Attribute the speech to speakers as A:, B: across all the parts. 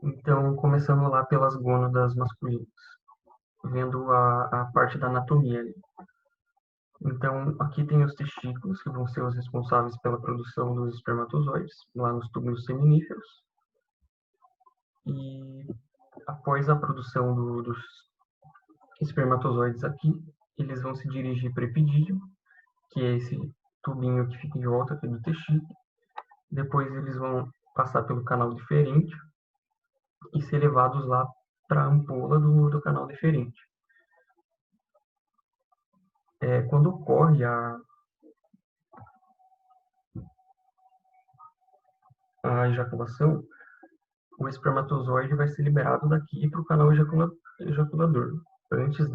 A: Então, começando lá pelas gônadas masculinas, vendo a parte da anatomia ali. Então, aqui tem os testículos, que vão ser os responsáveis pela produção dos espermatozoides, lá nos túbulos seminíferos. E após a produção dos espermatozoides aqui, eles vão se dirigir para o epidídimo, que é esse tubinho que fica em volta aqui do testículo. Depois eles vão passar pelo canal deferente e ser levados lá para a ampola do canal deferente. Quando ocorre a ejaculação, o espermatozoide vai ser liberado daqui para o canal ejaculador. Antes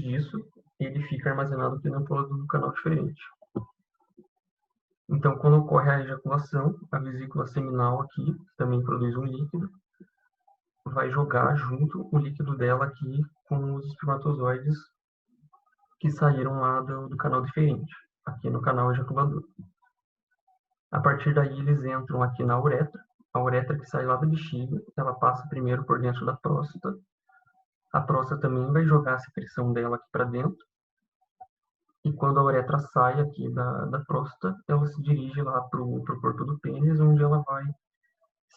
A: disso, ele fica armazenado aqui na ampola do canal deferente. Então, quando ocorre a ejaculação, a vesícula seminal aqui, que também produz um líquido, vai jogar junto o líquido dela aqui com os espermatozoides que saíram lá do canal deferente, aqui no canal ejaculador. A partir daí, eles entram aqui na uretra. A uretra que sai lá da bexiga, ela passa primeiro por dentro da próstata. A próstata também vai jogar a secreção dela aqui para dentro. E quando a uretra sai aqui da próstata, ela se dirige lá para o corpo do pênis, onde ela vai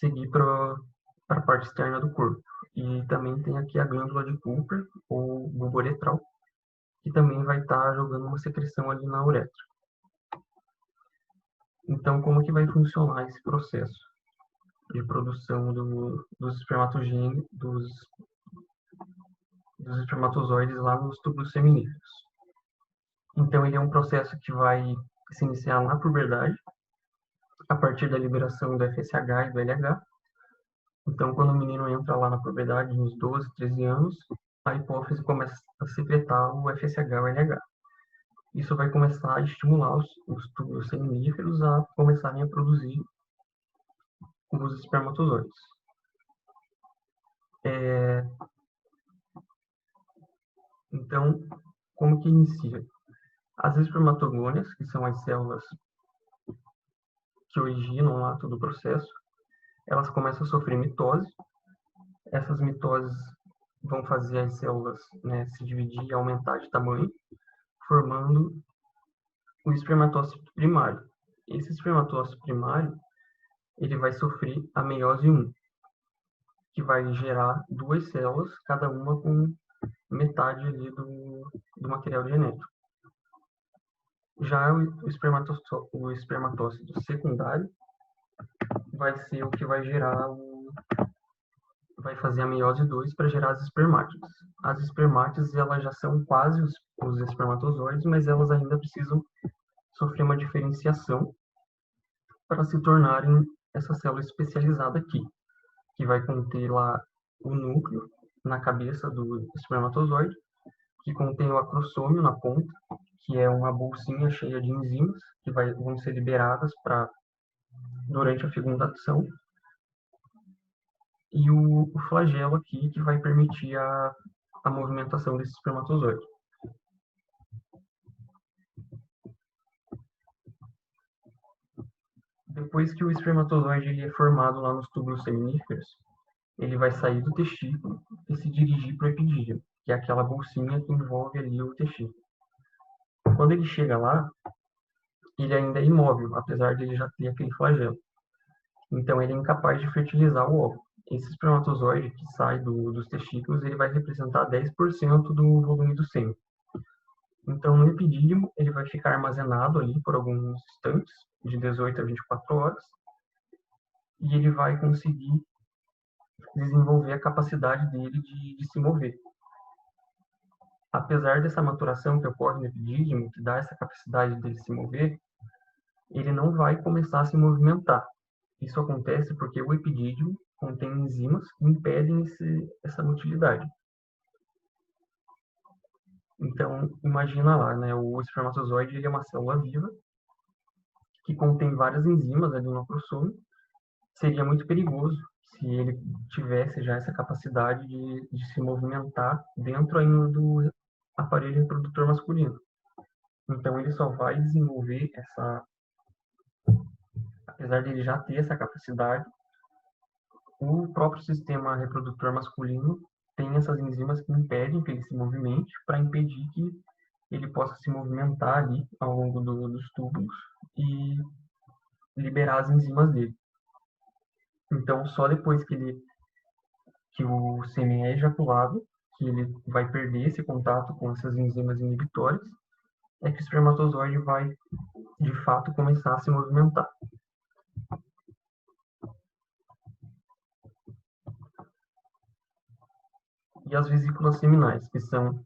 A: seguir para a parte externa do corpo. E também tem aqui a glândula de Cooper, ou bulbo uretral, que também vai estar jogando uma secreção ali na uretra. Então, como que vai funcionar esse processo de produção dos espermatozoides lá nos túbulos seminíferos? Então, ele é um processo que vai se iniciar na puberdade, a partir da liberação do FSH e do LH. Então, quando o menino entra lá na puberdade, nos 12, 13 anos, a hipófise começa a secretar o FSH e o LH. Isso vai começar a estimular os túbulos seminíferos a começarem a produzir os espermatozoides. Então, como que inicia? As espermatogônias, que são as células que originam lá todo o processo, elas começam a sofrer mitose. Essas mitoses vão fazer as células, né, se dividir e aumentar de tamanho, formando o espermatócito primário. Esse espermatócito primário, ele vai sofrer a meiose 1, que vai gerar duas células, cada uma com metade ali do material genético. Já o espermatócito secundário vai ser o que vai gerar vai fazer a meiose 2 para gerar as espermátides. As espermátides, elas já são quase os espermatozoides, mas elas ainda precisam sofrer uma diferenciação para se tornarem essa célula especializada aqui, que vai conter lá o núcleo na cabeça do espermatozoide, que contém o acrossômio na ponta, que é uma bolsinha cheia de enzimas que vão ser liberadas durante a fecundação, e o flagelo aqui, que vai permitir a movimentação desse espermatozoide. Depois que o espermatozoide ele é formado lá nos túbulos seminíferos, ele vai sair do testículo e se dirigir para o epidídimo, que é aquela bolsinha que envolve ali o testículo. Quando ele chega lá, ele ainda é imóvel, apesar de ele já ter aquele flagelo. Então, ele é incapaz de fertilizar o óvulo. Esse espermatozoide que sai dos testículos, ele vai representar 10% do volume do sêmen. Então, no epidídimo, ele vai ficar armazenado ali por alguns instantes, de 18 a 24 horas, e ele vai conseguir desenvolver a capacidade dele de se mover. Apesar dessa maturação que ocorre no epidídimo, que dá essa capacidade dele se mover, ele não vai começar a se movimentar. Isso acontece porque o epidídimo contém enzimas que impedem essa motilidade. Então, imagina lá, né, o espermatozoide ele é uma célula viva que contém várias enzimas ali no acrossômio. Seria muito perigoso se ele tivesse já essa capacidade de se movimentar dentro ainda do aparelho reprodutor masculino. Então, ele só vai desenvolver apesar dele já ter essa capacidade, o próprio sistema reprodutor masculino tem essas enzimas que impedem que ele se movimente, para impedir que ele possa se movimentar ali ao longo dos túbulos e liberar as enzimas dele. Então, só depois que o sêmen é ejaculado, que ele vai perder esse contato com essas enzimas inibitórias, é que o espermatozoide vai, de fato, começar a se movimentar. E as vesículas seminais, que são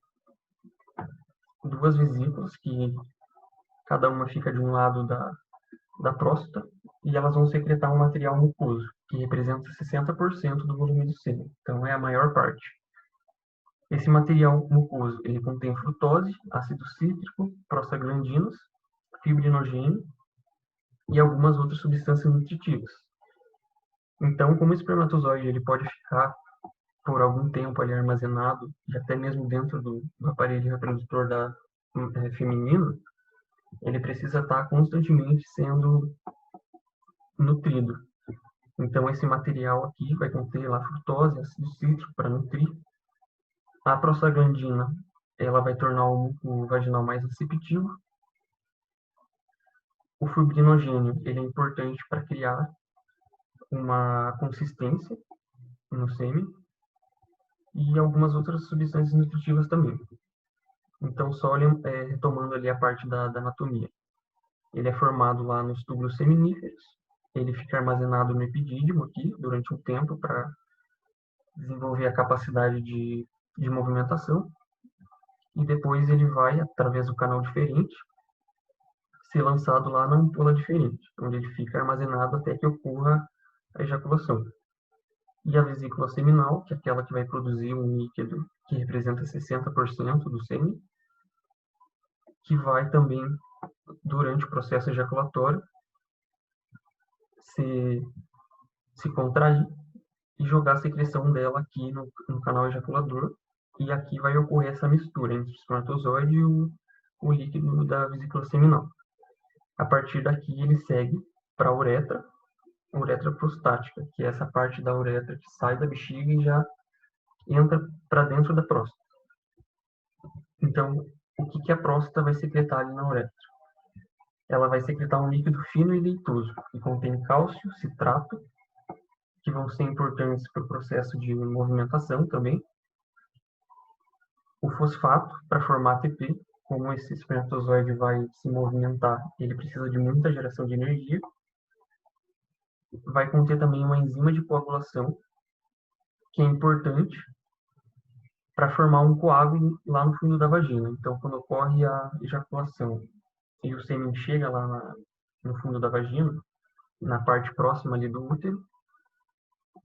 A: duas vesículas que cada uma fica de um lado da próstata, e elas vão secretar um material mucoso, que representa 60% do volume do sêmen. Então, é a maior parte. Esse material mucoso, ele contém frutose, ácido cítrico, prostaglandinas, fibrinogênio e algumas outras substâncias nutritivas. Então, como o espermatozoide ele pode ficar por algum tempo ali armazenado, e até mesmo dentro do aparelho reprodutor feminino, ele precisa estar constantemente sendo nutrido. Então, esse material aqui vai conter lá frutose, ácido cítrico para nutrir. A prostaglandina, ela vai tornar o muco vaginal mais receptivo. O fibrinogênio, ele é importante para criar uma consistência no sêmen e algumas outras substâncias nutritivas também. Então, só retomando ali a parte da anatomia. Ele é formado lá nos túbulos seminíferos, ele fica armazenado no epidídimo aqui durante um tempo para desenvolver a capacidade de movimentação, e depois ele vai, através do canal diferente, ser lançado lá na ampola diferente, onde ele fica armazenado até que ocorra a ejaculação. E a vesícula seminal, que é aquela que vai produzir um líquido que representa 60% do sêmen, que vai também, durante o processo ejaculatório, se contrair e jogar a secreção dela aqui no canal ejaculador, e aqui vai ocorrer essa mistura entre o espermatozoide e o líquido da vesícula seminal. A partir daqui, ele segue para a uretra prostática, que é essa parte da uretra que sai da bexiga e já entra para dentro da próstata. Então, o que a próstata vai secretar ali na uretra? Ela vai secretar um líquido fino e leitoso, que contém cálcio, citrato, que vão ser importantes para o processo de movimentação também. O fosfato, para formar ATP, como esse espermatozoide vai se movimentar, ele precisa de muita geração de energia. Vai conter também uma enzima de coagulação, que é importante para formar um coágulo lá no fundo da vagina. Então, quando ocorre a ejaculação e o sêmen chega lá no fundo da vagina, na parte próxima ali do útero,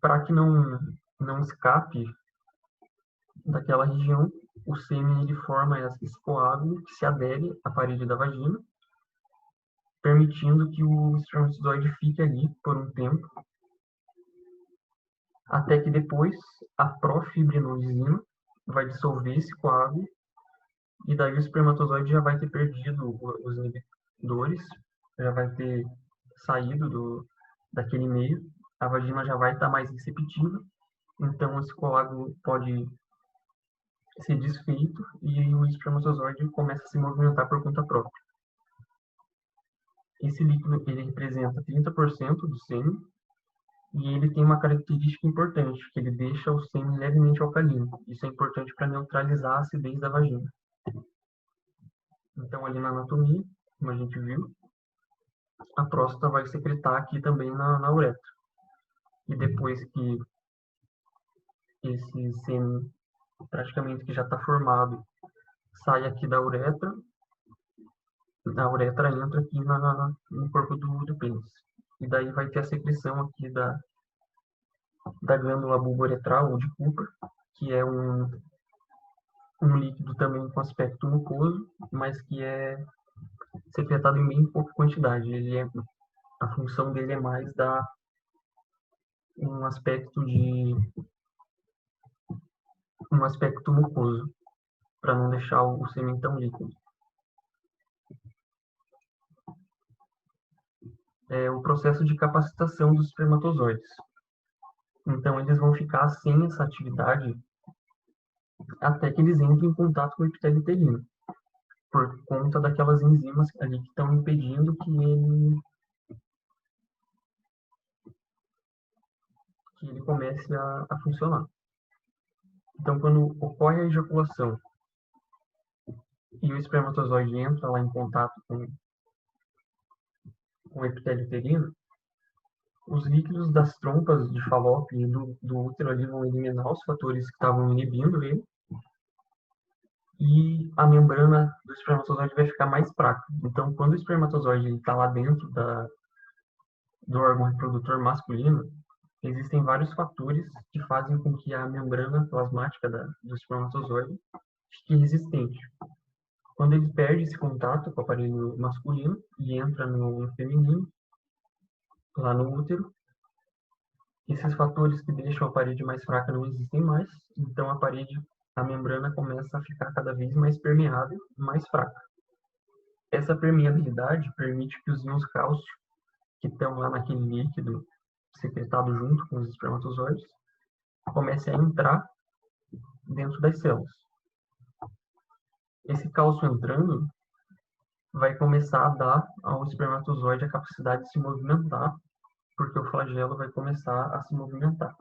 A: para que não escape daquela região, o sêmen ele forma esse coágulo que se adere à parede da vagina, permitindo que o espermatozoide fique ali por um tempo, até que depois a profibrinogenina vai dissolver esse coágulo, e daí o espermatozoide já vai ter perdido os inibidores, já vai ter saído daquele meio, a vagina já vai estar mais receptiva, então esse coágulo pode ser desfeito e o espermatozoide começa a se movimentar por conta própria. Esse líquido ele representa 30% do sêmen e ele tem uma característica importante, que ele deixa o sêmen levemente alcalino. Isso é importante para neutralizar a acidez da vagina. Então, ali na anatomia, como a gente viu, a próstata vai secretar aqui também na uretra. E depois que esse sêmen praticamente que já está formado sai aqui da uretra, a uretra entra aqui no corpo do pênis. E daí vai ter a secreção aqui da glândula bulbo-uretral, ou de Cooper, que é um líquido também com aspecto mucoso, mas que é secretado em bem pouca quantidade. A função dele é mais dar um aspecto mucoso, para não deixar o sêmen tão líquido. é o processo de capacitação dos espermatozoides. Então, eles vão ficar sem essa atividade até que eles entrem em contato com o epitélio uterino, por conta daquelas enzimas ali que estão impedindo que ele comece a funcionar. Então, quando ocorre a ejaculação e o espermatozoide entra lá em contato com o epitélio uterino, os líquidos das trompas de Falópio e do útero ali vão eliminar os fatores que estavam inibindo ele, e a membrana do espermatozoide vai ficar mais fraca. Então, quando o espermatozoide está lá dentro do órgão reprodutor masculino, existem vários fatores que fazem com que a membrana plasmática do espermatozoide fique resistente. Quando ele perde esse contato com o aparelho masculino e entra no feminino, lá no útero, esses fatores que deixam a parede mais fraca não existem mais, então a membrana começa a ficar cada vez mais permeável e mais fraca. Essa permeabilidade permite que os íons cálcio, que estão lá naquele líquido secretado junto com os espermatozoides, comecem a entrar dentro das células. Esse cálcio entrando vai começar a dar ao espermatozoide a capacidade de se movimentar, porque o flagelo vai começar a se movimentar.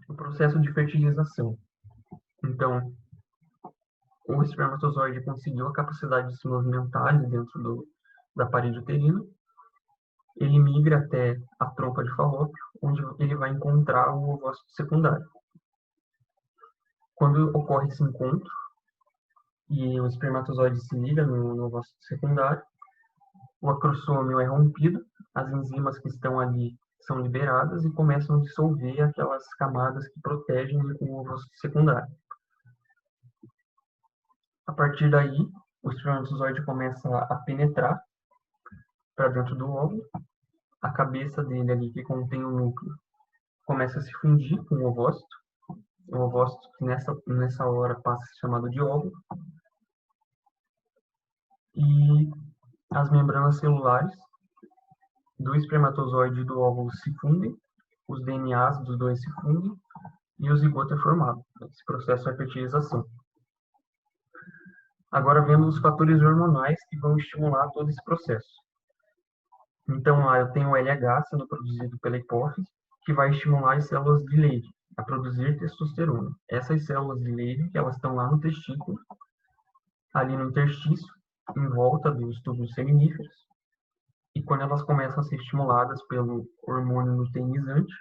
A: O processo de fertilização. Então, o espermatozoide conseguiu a capacidade de se movimentar ali dentro da parede uterina, ele migra até a trompa de Falópio, onde ele vai encontrar o ovócito secundário. Quando ocorre esse encontro e o espermatozoide se liga no ovócito secundário, o acrossômio é rompido, as enzimas que estão ali são liberadas e começam a dissolver aquelas camadas que protegem o ovócito secundário. A partir daí, o espermatozoide começa a penetrar para dentro do óvulo, a cabeça dele ali, que contém o núcleo, começa a se fundir com o ovócito que nessa hora passa a ser chamado de óvulo, e as membranas celulares do espermatozoide e do óvulo se fundem, os DNAs dos dois se fundem, e o zigoto é formado. Esse processo é a fertilização. Agora vemos os fatores hormonais que vão estimular todo esse processo. Então, lá eu tenho o LH sendo produzido pela hipófise, que vai estimular as células de Leydig a produzir testosterona. Essas células de Leydig, elas estão lá no testículo, ali no interstício, em volta dos tubos seminíferos, e quando elas começam a ser estimuladas pelo hormônio luteinizante,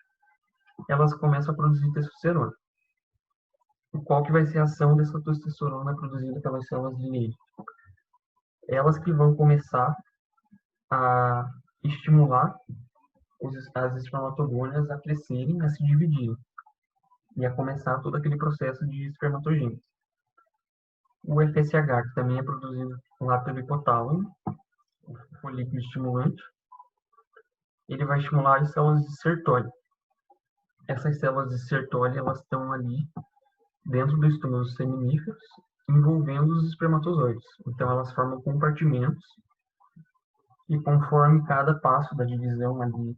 A: elas começam a produzir testosterona. Qual que vai ser a ação dessa testosterona produzida pelas células de Leydig? Elas que vão começar a estimular as espermatogônias a crescerem, a se dividirem, e a começar todo aquele processo de espermatogênese. O FSH, que também é produzido lá pelo hipotálamo, o folículo estimulante, ele vai estimular as células de Sertoli. Essas células de Sertoli, elas estão ali dentro dos túmulos seminíferos, envolvendo os espermatozoides. Então, elas formam compartimentos, e conforme cada passo da divisão ali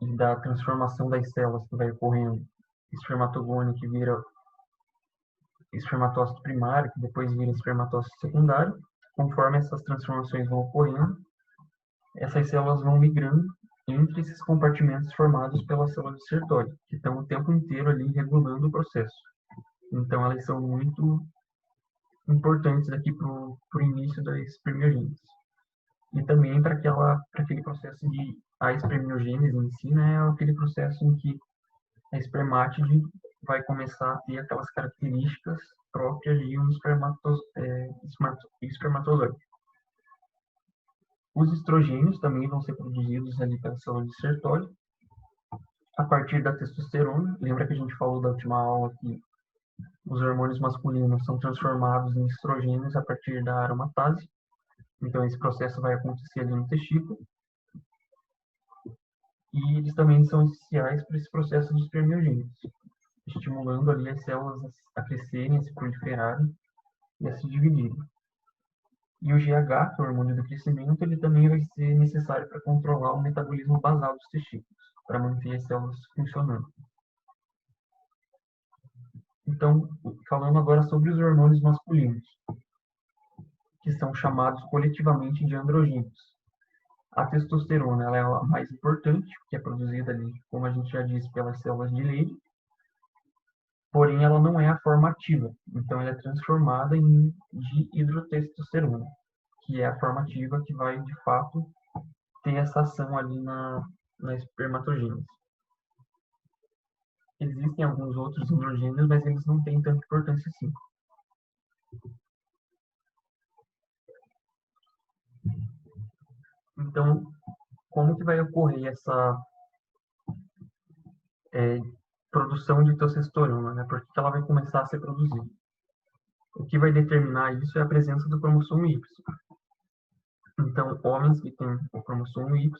A: e da transformação das células que vai ocorrendo, espermatogônio que vira espermatócito primário, que depois vira espermatócito secundário, conforme essas transformações vão ocorrendo, essas células vão migrando entre esses compartimentos formados pelas células de Sertoli, que estão o tempo inteiro ali regulando o processo. Então, elas são muito importantes aqui para o início da espermiogênese. E também para aquele processo de a espermiogênese em si, né, é aquele processo em que a espermátide vai começar a ter aquelas características próprias de um espermatozoide. Os estrogênios também vão ser produzidos ali pela célula de Sertoli, a partir da testosterona. Lembra que a gente falou da última aula que os hormônios masculinos são transformados em estrogênios a partir da aromatase. Então, esse processo vai acontecer ali no testículo. E eles também são essenciais para esse processo de espermiogênese. estimulando ali as células a crescerem, a se proliferarem e a se dividirem. E o GH, que é o hormônio do crescimento, ele também vai ser necessário para controlar o metabolismo basal dos testículos, para manter as células funcionando. Então, falando agora sobre os hormônios masculinos, que são chamados coletivamente de androgênios. A testosterona ela é a mais importante, que é produzida ali, como a gente já disse, pelas células de Leydig, porém ela não é a forma ativa, então ela é transformada em dihidrotestosterona, que é a forma ativa que vai, de fato, ter essa ação ali na espermatogênese. Existem alguns outros androgênios, mas eles não têm tanta importância assim. Então, como que vai ocorrer essa produção de testosterona, né? Por que ela vai começar a ser produzida? O que vai determinar isso é a presença do cromossomo Y. Então, homens que têm o cromossomo Y,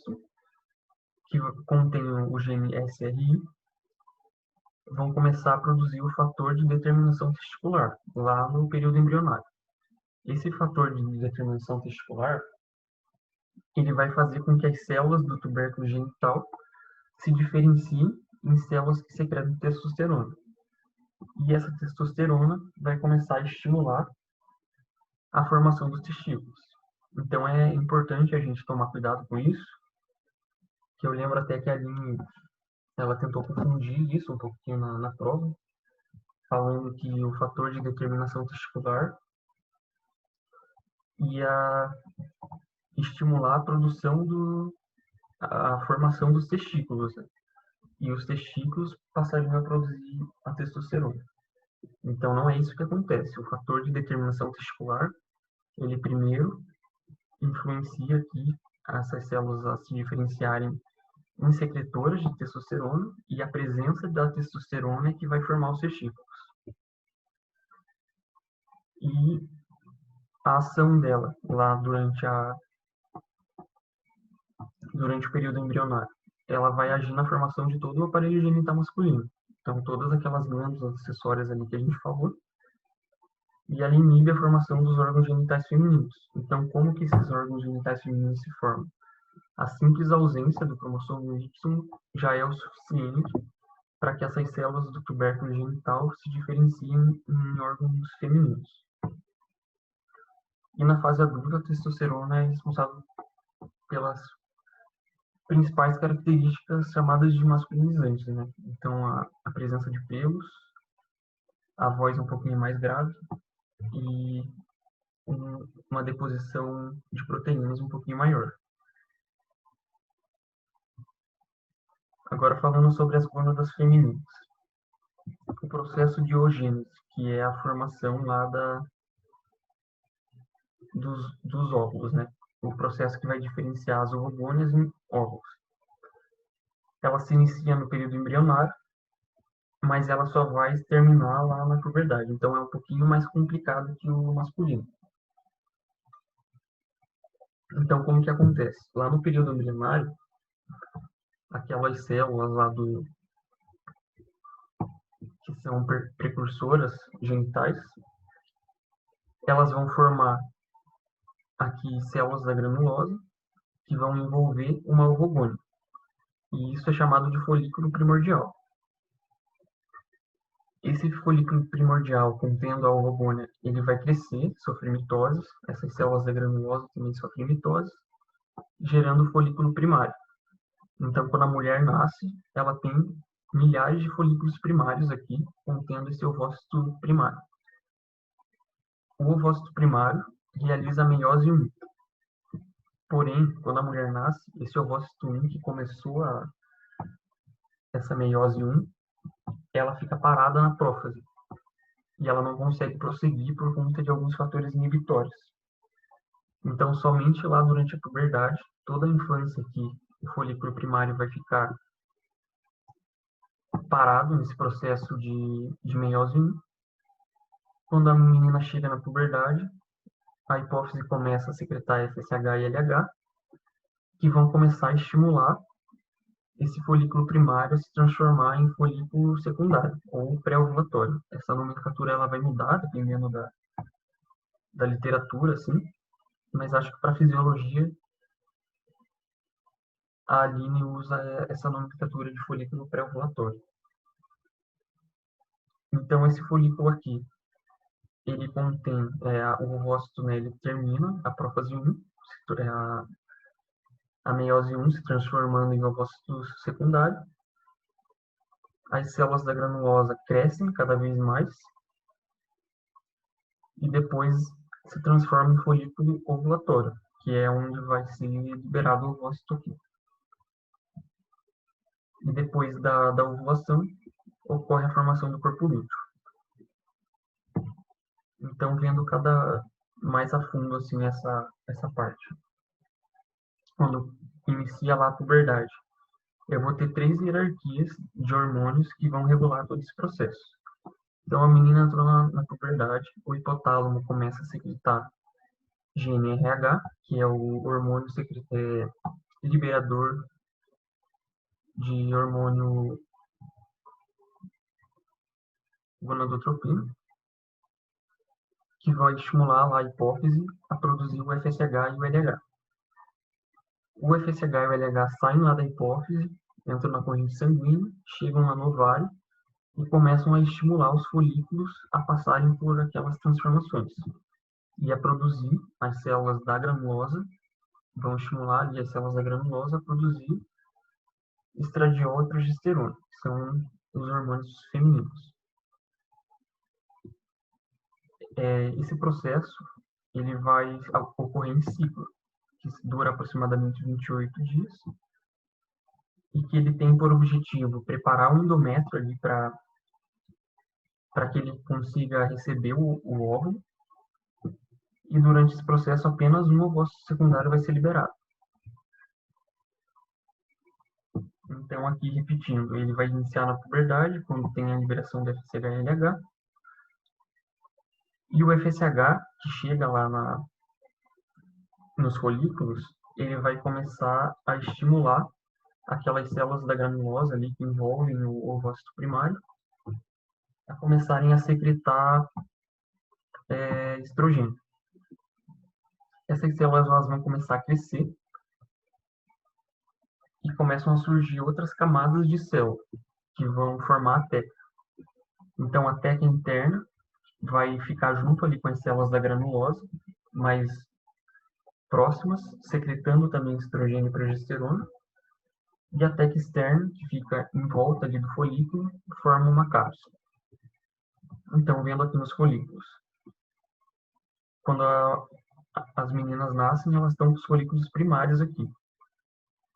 A: que contém o gene SRI, vão começar a produzir o fator de determinação testicular, lá no período embrionário. Esse fator de determinação testicular, ele vai fazer com que as células do tubérculo genital se diferenciem em células que secretam testosterona. E essa testosterona vai começar a estimular a formação dos testículos. Então é importante a gente tomar cuidado com isso, que eu lembro até que a Aline, ela tentou confundir isso um pouquinho na prova, falando que o fator de determinação testicular ia estimular a produção a formação dos testículos, né? E os testículos passariam a produzir a testosterona. Então não é isso que acontece. O fator de determinação testicular, ele primeiro influencia aqui essas células a se diferenciarem em secretoras de testosterona, e a presença da testosterona é que vai formar os testículos. E a ação dela lá durante o período embrionário, ela vai agir na formação de todo o aparelho genital masculino. Então, todas aquelas glândulas acessórias ali que a gente falou, e ela inibe a formação dos órgãos genitais femininos. Então, como que esses órgãos genitais femininos se formam? A simples ausência do cromossomo Y já é o suficiente para que essas células do tubérculo genital se diferenciem em órgãos femininos. E na fase adulta, a testosterona é responsável pelas principais características chamadas de masculinizantes, né? Então, a presença de pelos, a voz um pouquinho mais grave e uma deposição de proteínas um pouquinho maior. Agora, falando sobre as gônadas femininas. O processo de oogênese, que é a formação lá dos óvulos, né? O processo que vai diferenciar as oogônias em óvulos. Ela se inicia no período embrionário, mas ela só vai terminar lá na puberdade. Então, é um pouquinho mais complicado que o masculino. Então, como que acontece? Lá no período embrionário, aquelas células lá que são precursoras genitais, elas vão formar aqui células da granulosa, que vão envolver uma ovogônia. E isso é chamado de folículo primordial. Esse folículo primordial, contendo a ovogônia, ele vai crescer, sofrer mitose, essas células da granulosa também sofrem mitose, gerando o folículo primário. Então, quando a mulher nasce, ela tem milhares de folículos primários aqui, contendo esse ovócito primário. O ovócito primário realiza a meiose 1. Porém, quando a mulher nasce, esse ovócito 1 que começou essa meiose 1, ela fica parada na prófase. E ela não consegue prosseguir por conta de alguns fatores inibitórios. Então, somente lá durante a puberdade, toda a infância aqui, o folículo primário vai ficar parado nesse processo de meiose 1. Quando a menina chega na puberdade, a hipófise começa a secretar FSH e LH, que vão começar a estimular esse folículo primário se transformar em folículo secundário, ou pré-ovulatório. Essa nomenclatura ela vai mudar dependendo da literatura, assim, mas acho que para fisiologia a Aline usa essa nomenclatura de folículo pré-ovulatório. Então, esse folículo aqui, ele contém, o ovócito, né, ele termina a prófase 1, a meiose 1 se transformando em ovócito secundário, as células da granulosa crescem cada vez mais, e depois se transforma em folículo ovulatório, que é onde vai ser liberado o ovócito aqui. E depois da ovulação, ocorre a formação do corpo lúteo. Então, vendo cada mais a fundo assim essa parte. Quando inicia lá a puberdade, eu vou ter 3 hierarquias de hormônios que vão regular todo esse processo. Então, a menina entrou na puberdade, o hipotálamo começa a secretar GNRH, que é o hormônio liberador de hormônio gonadotropina, que vai estimular lá a hipófise a produzir o FSH e o LH. O FSH e o LH saem lá da hipófise, entram na corrente sanguínea, chegam lá no ovário e começam a estimular os folículos a passarem por aquelas transformações e a produzir as células da granulosa, vão estimular ali as células da granulosa a produzir estradiol e progesterona, que são os hormônios femininos. Esse processo ele vai ocorrer em ciclo, que dura aproximadamente 28 dias, e que ele tem por objetivo preparar o endométrio ali para que ele consiga receber o óvulo, e durante esse processo apenas um ovócito secundário vai ser liberado. Então, aqui repetindo, ele vai iniciar na puberdade, quando tem a liberação do FSH e LH, e o FSH, que chega lá nos folículos, ele vai começar a estimular aquelas células da granulosa ali que envolvem o ovócito primário a começarem a secretar estrogênio. Essas células elas vão começar a crescer e começam a surgir outras camadas de célula que vão formar a teca. Então, a teca interna vai ficar junto ali com as células da granulosa, mais próximas, secretando também estrogênio e progesterona. E a teca externa, que fica em volta ali do folículo, forma uma cápsula. Então, vendo aqui nos folículos, quando as meninas nascem, elas estão com os folículos primários aqui.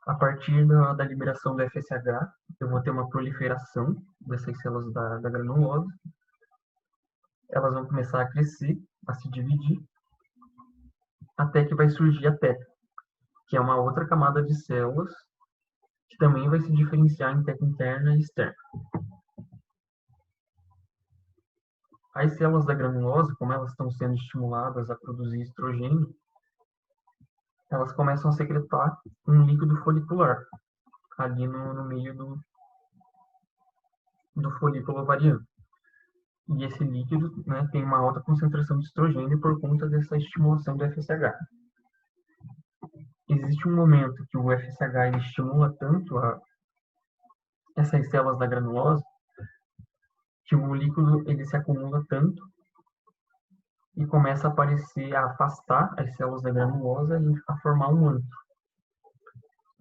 A: A partir da liberação do FSH, eu vou ter uma proliferação dessas células da granulosa. Elas vão começar a crescer, a se dividir, até que vai surgir a teca, que é uma outra camada de células que também vai se diferenciar em teca interna e externa. As células da granulosa, como elas estão sendo estimuladas a produzir estrogênio, elas começam a secretar um líquido folicular ali no meio do folículo ovariano. E esse líquido, né, tem uma alta concentração de estrogênio por conta dessa estimulação do FSH. Existe um momento que o FSH ele estimula tanto essas células da granulosa que o líquido ele se acumula tanto e começa a aparecer, a afastar as células da granulosa e a formar um antro.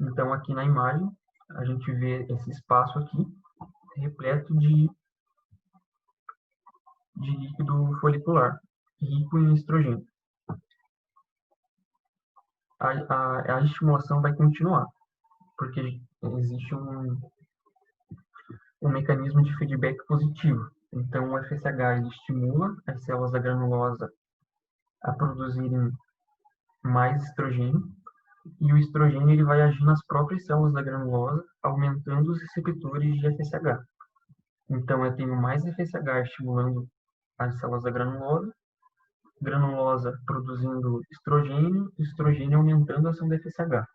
A: Então, aqui na imagem, a gente vê esse espaço aqui repleto de líquido folicular, rico em estrogênio. A estimulação vai continuar, porque existe um mecanismo de feedback positivo. Então, o FSH ele estimula as células da granulosa a produzirem mais estrogênio, e o estrogênio ele vai agir nas próprias células da granulosa, aumentando os receptores de FSH. Então, eu tenho mais FSH estimulando as células da granulosa produzindo estrogênio aumentando a ação do FSH.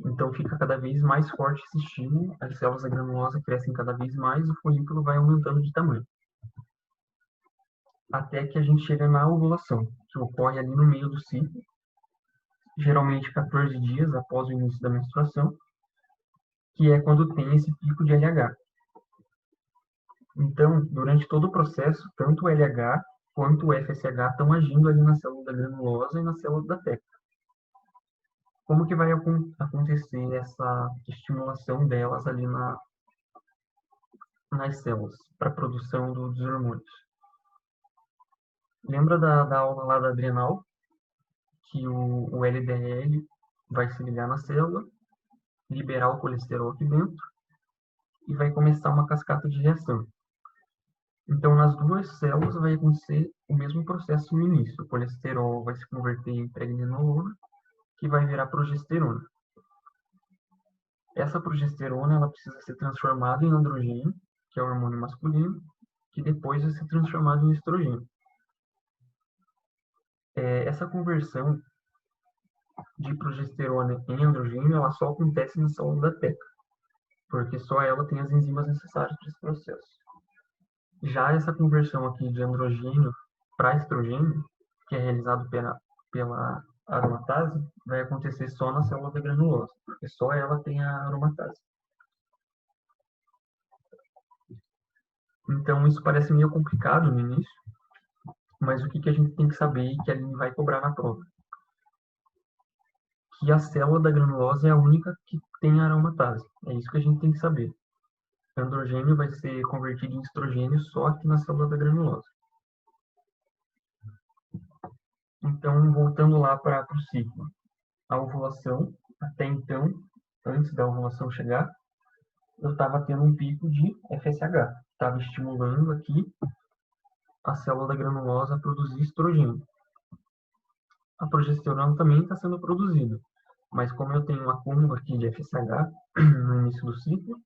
A: Então fica cada vez mais forte esse estímulo, as células da granulosa crescem cada vez mais, o folículo vai aumentando de tamanho. Até que a gente chega na ovulação, que ocorre ali no meio do ciclo, geralmente 14 dias após o início da menstruação, que é quando tem esse pico de LH. Então, durante todo o processo, tanto o LH quanto o FSH estão agindo ali na célula da granulosa e na célula da teca. Como que vai acontecer essa estimulação delas ali nas células, para a produção dos hormônios? Lembra da aula lá da adrenal, que o LDL vai se ligar na célula, liberar o colesterol aqui dentro, e vai começar uma cascata de reação. Então, nas duas células vai acontecer o mesmo processo no início. O colesterol vai se converter em pregnenolona, que vai virar progesterona. Essa progesterona ela precisa ser transformada em androgênio, que é o hormônio masculino, que depois vai ser transformado em estrogênio. Essa conversão de progesterona em androgênio ela só acontece na célula da teca, porque só ela tem as enzimas necessárias para esse processo. Já essa conversão aqui de androgênio para estrogênio, que é realizado pela aromatase, vai acontecer só na célula da granulosa, porque só ela tem a aromatase. Então, isso parece meio complicado no início, mas o que a gente tem que saber e que a Aline vai cobrar na prova? Que a célula da granulosa é a única que tem a aromatase. É isso que a gente tem que saber. O androgênio vai ser convertido em estrogênio só aqui na célula da granulosa. Então, voltando lá para o ciclo. A ovulação, até então, antes da ovulação chegar, eu estava tendo um pico de FSH. Estava estimulando aqui a célula da granulosa a produzir estrogênio. A progesterona também está sendo produzida, mas como eu tenho um acúmulo aqui de FSH no início do ciclo,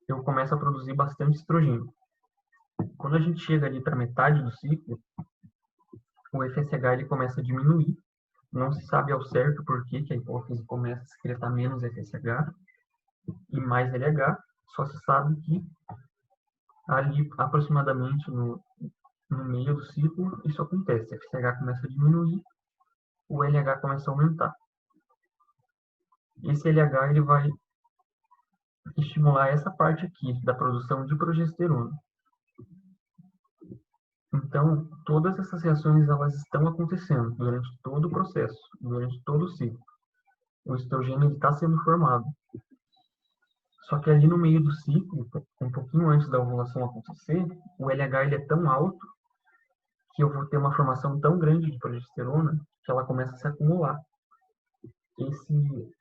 A: eu começo a produzir bastante estrogênio. Quando a gente chega ali para metade do ciclo, o FSH ele começa a diminuir. Não se sabe ao certo por que a hipófise começa a secretar menos FSH e mais LH, só se sabe que ali aproximadamente no meio do ciclo isso acontece. A FSH começa a diminuir, o LH começa a aumentar. Esse LH ele vai estimular essa parte aqui da produção de progesterona. Então, todas essas reações elas estão acontecendo durante todo o processo, durante todo o ciclo. O estrogênio está sendo formado. Só que ali no meio do ciclo, um pouquinho antes da ovulação acontecer, o LH ele é tão alto que eu vou ter uma formação tão grande de progesterona que ela começa a se acumular.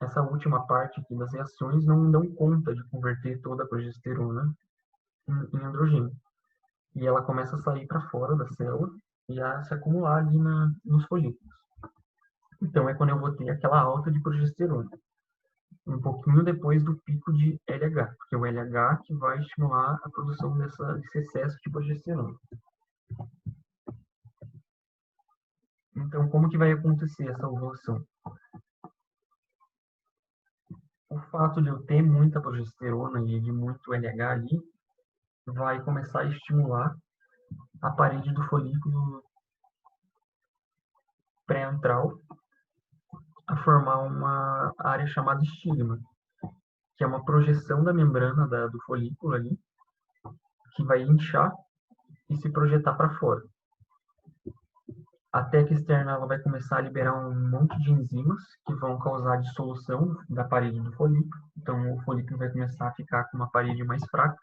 A: Essa última parte aqui das reações não dão conta de converter toda a progesterona em androgênio. E ela começa a sair para fora da célula e a se acumular ali nos folículos. Então é quando eu vou ter aquela alta de progesterona, um pouquinho depois do pico de LH, porque é o LH que vai estimular a produção desse excesso de progesterona. Então, como que vai acontecer essa ovulação? O fato de eu ter muita progesterona e de muito LH ali vai começar a estimular a parede do folículo pré-antral a formar uma área chamada estigma, que é uma projeção da membrana do folículo ali, que vai inchar e se projetar para fora. A teca externa ela vai começar a liberar um monte de enzimas que vão causar dissolução da parede do folículo. Então, o folículo vai começar a ficar com uma parede mais fraca.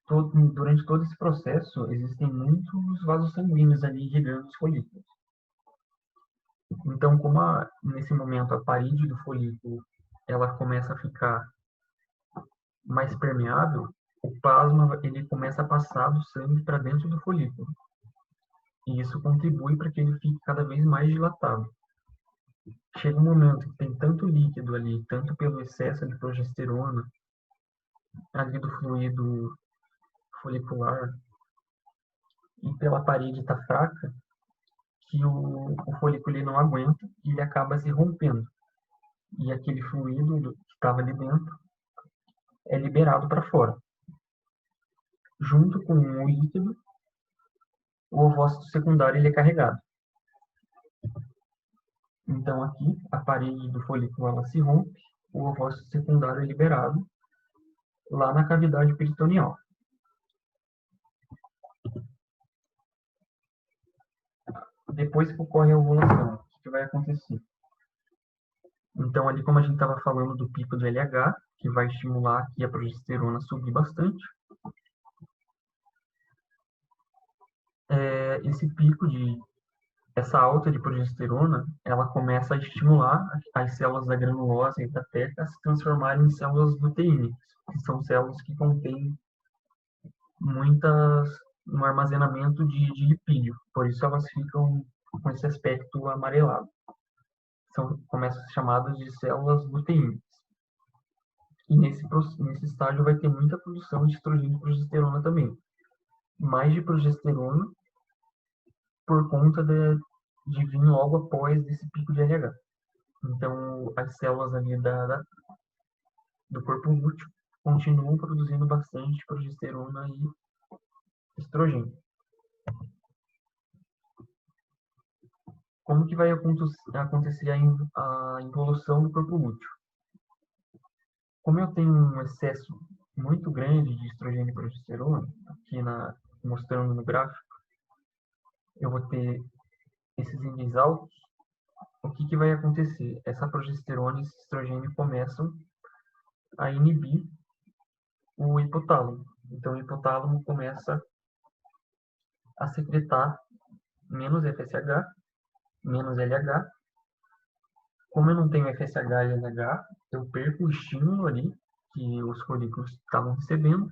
A: Durante todo esse processo, existem muitos vasos sanguíneos ali irrigando os folículos. Então, como nesse momento a parede do folículo ela começa a ficar mais permeável, o plasma ele começa a passar do sangue para dentro do folículo. E isso contribui para que ele fique cada vez mais dilatado. Chega um momento que tem tanto líquido ali, tanto pelo excesso de progesterona, ali do fluido folicular, e pela parede estar fraca, que o folículo ele não aguenta e ele acaba se rompendo. E aquele fluido que estava ali dentro é liberado para fora. Junto com o líquido, o ovócito secundário ele é carregado. Então, aqui, a parede do folículo ela se rompe, o ovócito secundário é liberado lá na cavidade peritoneal. Depois que ocorre a ovulação, o que vai acontecer? Então, ali como a gente estava falando do pico do LH, que vai estimular aqui a progesterona a subir bastante, esse pico essa alta de progesterona, ela começa a estimular as células da granulose e da teca a se transformarem em células luteínicas, que são células que contêm um armazenamento de lipídio, por isso elas ficam com esse aspecto amarelado. Começam a ser chamadas de células luteínicas. E nesse estágio vai ter muita produção de estrogênio e progesterona também. Mais de progesterona por conta de vir logo após esse pico de RH. Então, as células ali do corpo lúteo continuam produzindo bastante progesterona e estrogênio. Como que vai acontecer a involução do corpo lúteo? Como eu tenho um excesso muito grande de estrogênio e progesterona, aqui mostrando no gráfico, eu vou ter esses níveis altos. O que vai acontecer? Essa progesterona e esse estrogênio começam a inibir o hipotálamo. Então, o hipotálamo começa a secretar menos FSH, menos LH. Como eu não tenho FSH e LH, eu perco o estímulo ali que os folículos estavam recebendo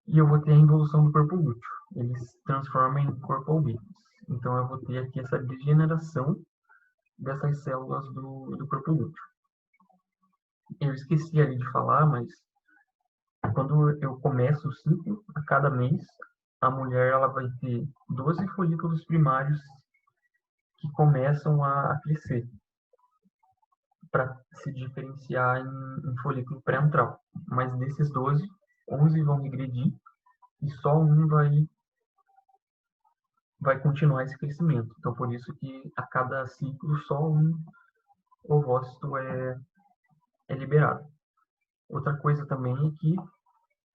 A: e eu vou ter a involução do corpo lúteo. Eles se transformam em corpo albicans. Então, eu vou ter aqui essa degeneração dessas células do corpo lúteo. Eu esqueci ali de falar, mas quando eu começo o ciclo, a cada mês, a mulher ela vai ter 12 folículos primários que começam a crescer para se diferenciar em folículo pré-antral. Mas desses 12, 11 vão regredir e só um vai continuar esse crescimento. Então, por isso que a cada ciclo, só um ovócito é liberado. Outra coisa também é que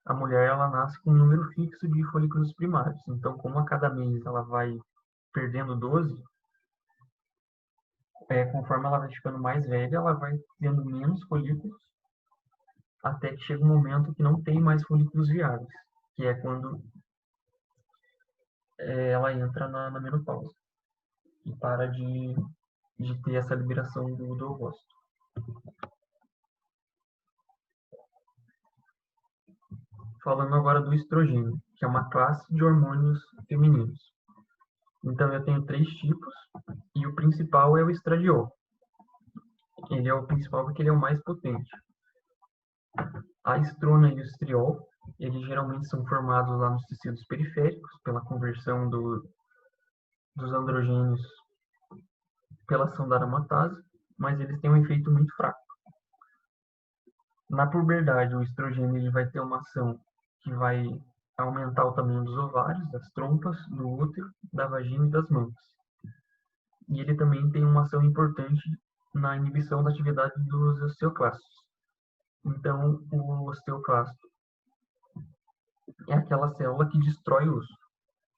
A: a mulher ela nasce com um número fixo de folículos primários. Então, como a cada mês ela vai perdendo 12, conforme ela vai ficando mais velha, ela vai tendo menos folículos, até que chega um momento que não tem mais folículos viáveis, que é quando ela entra na menopausa e para de ter essa liberação do ovócito. Falando agora do estrogênio, que é uma classe de hormônios femininos. Então, eu tenho 3 tipos, e o principal é o estradiol. Ele é o principal porque ele é o mais potente. A estrona e o estriol, eles geralmente são formados lá nos tecidos periféricos, pela conversão dos androgênios pela ação da aromatase, mas eles têm um efeito muito fraco. Na puberdade, o estrogênio ele vai ter uma ação que vai aumentar o tamanho dos ovários, das trompas, do útero, da vagina e das mamas. E ele também tem uma ação importante na inibição da atividade dos osteoclastos. Então, o osteoclasto é aquela célula que destrói o osso.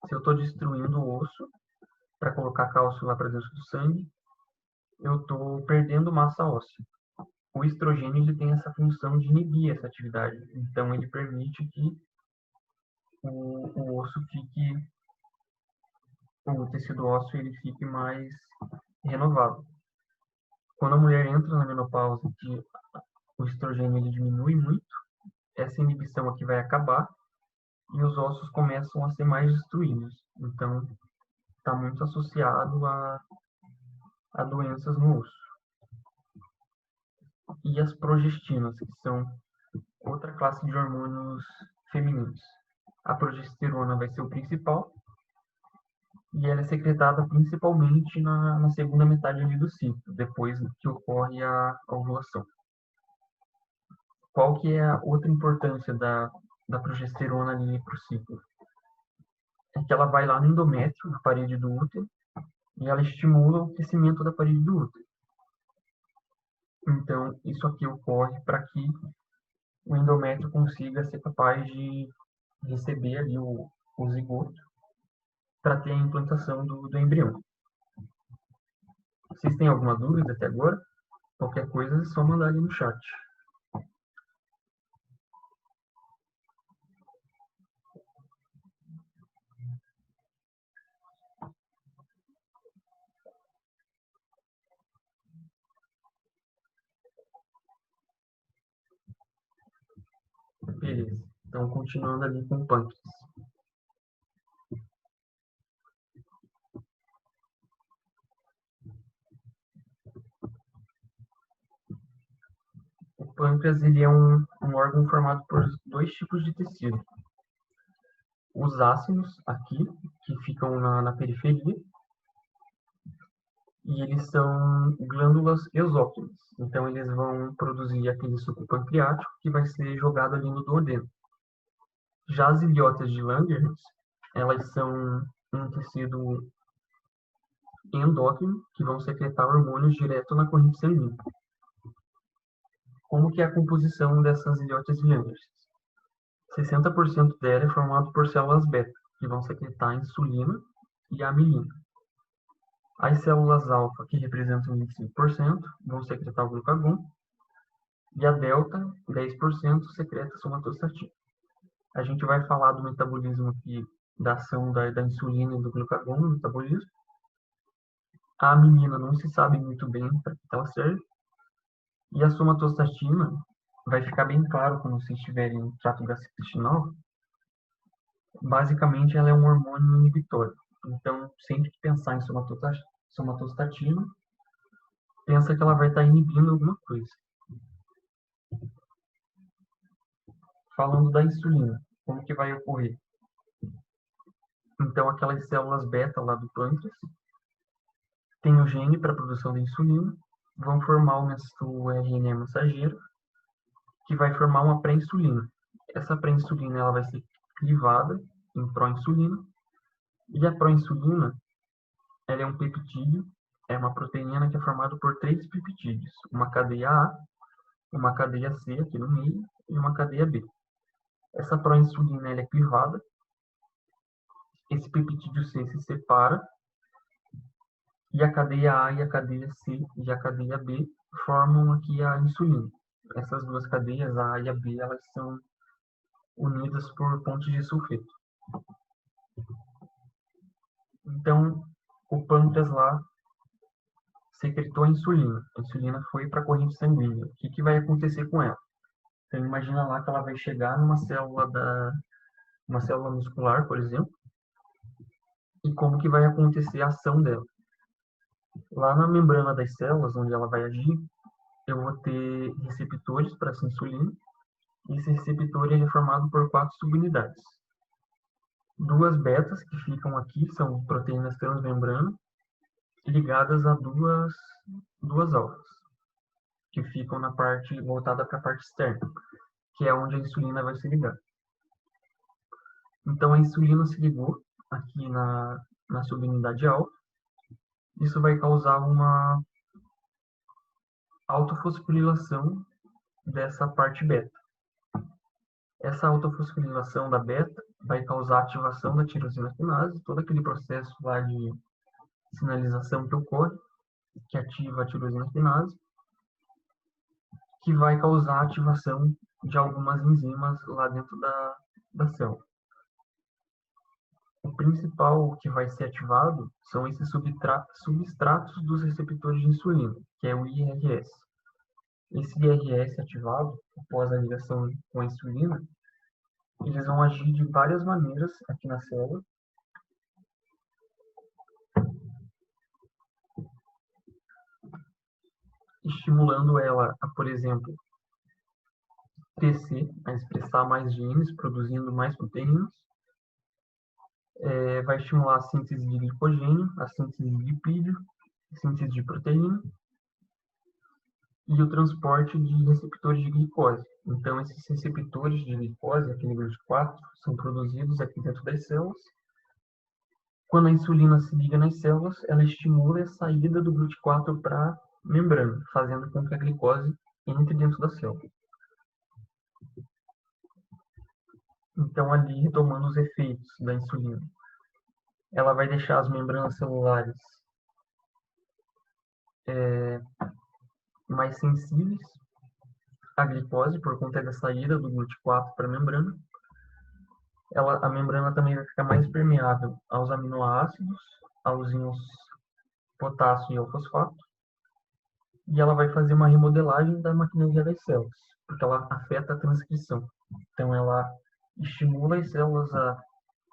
A: Se eu estou destruindo o osso para colocar cálcio lá para dentro do sangue, eu estou perdendo massa óssea. O estrogênio ele tem essa função de inibir essa atividade. Então, ele permite que o osso fique, o tecido ósseo ele fique mais renovado. Quando a mulher entra na menopausa, que o estrogênio ele diminui muito, essa inibição aqui vai acabar e os ossos começam a ser mais destruídos. Então, está muito associado a doenças no osso. E as progestinas, que são outra classe de hormônios femininos. A progesterona vai ser o principal, e ela é secretada principalmente na segunda metade ali do ciclo, depois que ocorre a ovulação. Qual que é a outra importância da progesterona ali para o ciclo? É que ela vai lá no endométrio, na parede do útero, e ela estimula o crescimento da parede do útero. Então, isso aqui ocorre para que o endométrio consiga ser capaz de receber ali o zigoto para ter a implantação do embrião. Vocês têm alguma dúvida até agora? Qualquer coisa é só mandar ali no chat. Beleza. Então, continuando ali com o pâncreas. O pâncreas ele é um órgão formado por dois tipos de tecido. Os ácidos, aqui, que ficam na periferia, e eles são glândulas exócrinas. Então, eles vão produzir aquele suco pancreático que vai ser jogado ali no duodeno. Já as ilhotas de Langerhans, elas são um tecido endócrino que vão secretar hormônios direto na corrente sanguínea. Como que é a composição dessas ilhotas de Langerhans? 60% dela é formado por células beta, que vão secretar insulina e amilina. As células alfa, que representam 25%, vão secretar o glucagon, e a delta, 10%, secreta somatostatina. A gente vai falar do metabolismo aqui, da ação da insulina e do glucagon no metabolismo. A amilina não se sabe muito bem para que ela serve. E a somatostatina vai ficar bem claro quando vocês estiverem em trato gastrointestinal. Basicamente, ela é um hormônio inibitório. Então, sempre que pensar em somatostatina, pensa que ela vai estar inibindo alguma coisa. Falando da insulina, como que vai ocorrer? Então, aquelas células beta lá do pâncreas tem o gene para a produção da insulina, vão formar o RNA mensageiro, que vai formar uma pré-insulina. Essa pré-insulina ela vai ser clivada em pró-insulina, e a pró-insulina ela é um peptídeo, é uma proteína que é formada por 3 peptídeos, uma cadeia A, uma cadeia C aqui no meio e uma cadeia B. Essa pró-insulina ela é clivada, esse peptídeo C se separa, e a cadeia A e a cadeia C e a cadeia B formam aqui a insulina. Essas duas cadeias, a A e a B, elas são unidas por pontes de sulfeto. Então, o pâncreas lá secretou a insulina. A insulina foi para a corrente sanguínea. O que vai acontecer com ela? Então, imagina lá que ela vai chegar uma célula muscular, por exemplo, e como que vai acontecer a ação dela. Lá na membrana das células, onde ela vai agir, eu vou ter receptores para essa insulina, e esse receptor ele é formado por 4 subunidades. 2 betas, que ficam aqui, são proteínas transmembrana, ligadas a duas alfas, que ficam na parte voltada para a parte externa, que é onde a insulina vai se ligar. Então, a insulina se ligou aqui na subunidade alfa. Isso vai causar uma autofosforilação dessa parte beta. Essa autofosforilação da beta vai causar a ativação da tirosina quinase, todo aquele processo lá de sinalização que ocorre, que ativa a tirosina quinase, que vai causar a ativação de algumas enzimas lá dentro da célula. O principal que vai ser ativado são esses substratos dos receptores de insulina, que é o IRS. Esse IRS ativado, após a ligação com a insulina, eles vão agir de várias maneiras aqui na célula, estimulando ela a, por exemplo, crescer, a expressar mais genes, produzindo mais proteínas. Vai estimular a síntese de glicogênio, a síntese de lipídio, a síntese de proteína e o transporte de receptores de glicose. Então, esses receptores de glicose, aquele GLUT4, são produzidos aqui dentro das células. Quando a insulina se liga nas células, ela estimula a saída do GLUT4 para a membrana, fazendo com que a glicose entre dentro da célula. Então, ali, retomando os efeitos da insulina, ela vai deixar as membranas celulares mais sensíveis à glicose por conta da saída do GLUT4 para a membrana. A membrana também vai ficar mais permeável aos aminoácidos, aos íons potássio e ao fosfato, e ela vai fazer uma remodelagem da maquinaria das células, porque ela afeta a transcrição. Então, ela estimula as células a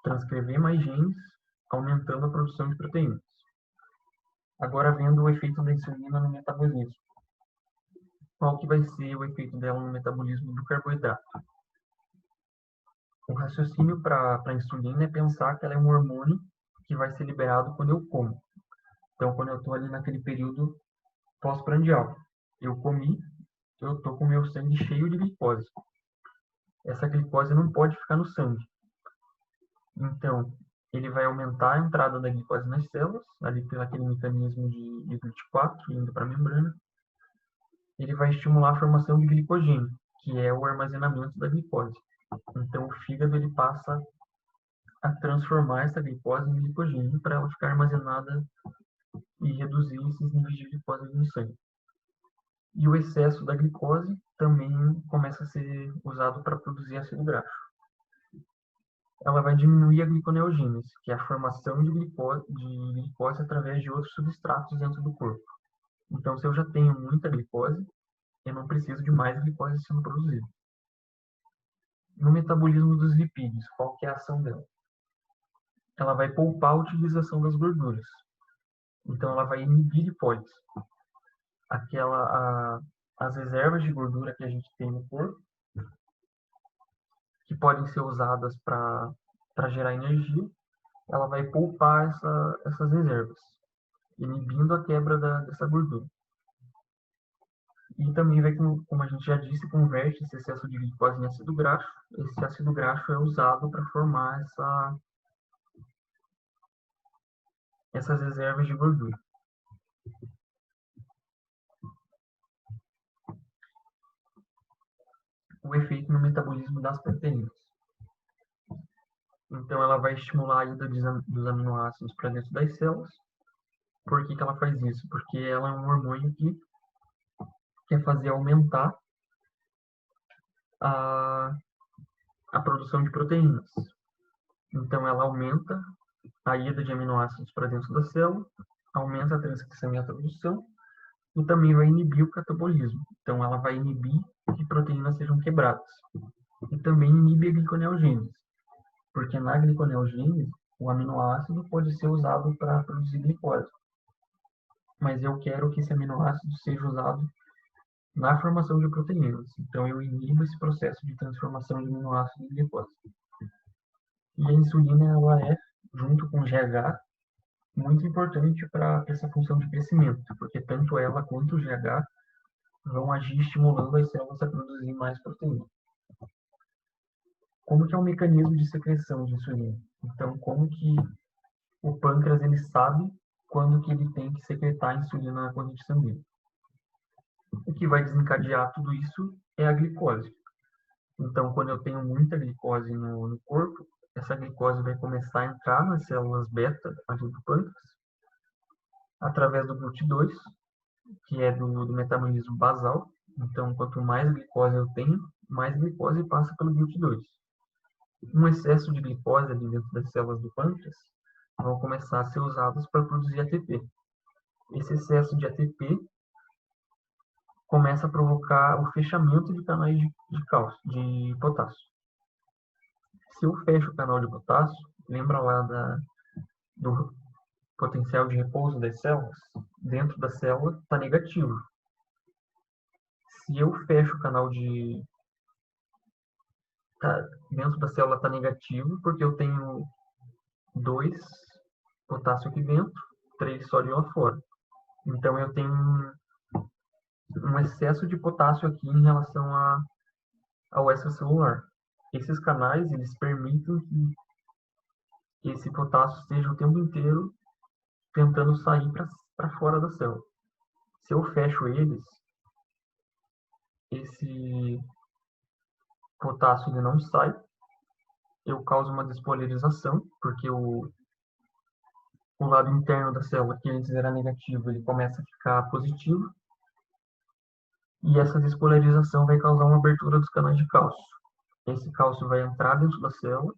A: transcrever mais genes, aumentando a produção de proteínas. Agora, vendo o efeito da insulina no metabolismo. Qual que vai ser o efeito dela no metabolismo do carboidrato? O raciocínio para a insulina é pensar que ela é um hormônio que vai ser liberado quando eu como. Então, quando eu estou ali naquele período pós-prandial, eu comi, eu estou com o meu sangue cheio de glicose. Essa glicose não pode ficar no sangue. Então, ele vai aumentar a entrada da glicose nas células, ali pelo aquele mecanismo de GLUT4 indo para a membrana. Ele vai estimular a formação de glicogênio, que é o armazenamento da glicose. Então, o fígado ele passa a transformar essa glicose em glicogênio para ela ficar armazenada e reduzir esses níveis de glicose no sangue. E o excesso da glicose também começa a ser usado para produzir ácido graxo. Ela vai diminuir a gliconeogênese, que é a formação de glicose através de outros substratos dentro do corpo. Então, se eu já tenho muita glicose, eu não preciso de mais glicose sendo produzida. No metabolismo dos lipídios, qual que é a ação dela? Ela vai poupar a utilização das gorduras. Então, ela vai inibir lipólise. As reservas de gordura que a gente tem no corpo, que podem ser usadas para gerar energia, ela vai poupar essas reservas, inibindo a quebra dessa gordura. E também vai, como a gente já disse, converte esse excesso de glicose em ácido graxo. Esse ácido graxo é usado para formar essas reservas de gordura. O efeito no metabolismo das proteínas. Então, ela vai estimular a ida dos aminoácidos para dentro das células. Por que ela faz isso? Porque ela é um hormônio que quer fazer aumentar a produção de proteínas. Então, ela aumenta a ida de aminoácidos para dentro da célula, aumenta a transcrição e a produção, e também vai inibir o catabolismo. Então, ela vai inibir que proteínas sejam quebradas. E também inibe a gliconeogênese, porque na gliconeogênese, o aminoácido pode ser usado para produzir glicose. Mas eu quero que esse aminoácido seja usado na formação de proteínas. Então, eu inibo esse processo de transformação de aminoácido em glicose. E a insulina, ela é, junto com o GH, muito importante para essa função de crescimento, porque tanto ela quanto o GH vão agir estimulando as células a produzir mais proteína. Como que é o mecanismo de secreção de insulina? Então, como que o pâncreas ele sabe quando que ele tem que secretar a insulina na corrente sanguínea? O que vai desencadear tudo isso é a glicose. Então, quando eu tenho muita glicose no corpo, essa glicose vai começar a entrar nas células beta ali do pâncreas, através do GLUT2, que é do metabolismo basal. Então, quanto mais glicose eu tenho, mais glicose passa pelo GLUT2. Um excesso de glicose ali dentro das células do pâncreas vão começar a ser usadas para produzir ATP. Esse excesso de ATP começa a provocar o fechamento de canais de potássio. Se eu fecho o canal de potássio, lembra lá do potencial de repouso das células? Dentro da célula está negativo. Se eu fecho o canal dentro da célula está negativo, porque eu tenho 2 potássio aqui dentro, 3 sódio lá fora. Então, eu tenho um excesso de potássio aqui em relação ao extracelular. Esses canais, eles permitem que esse potássio esteja o tempo inteiro tentando sair para fora da célula. Se eu fecho eles, esse potássio ele não sai, eu causo uma despolarização, porque o lado interno da célula, que antes era negativo, ele começa a ficar positivo, e essa despolarização vai causar uma abertura dos canais de cálcio. Esse cálcio vai entrar dentro da célula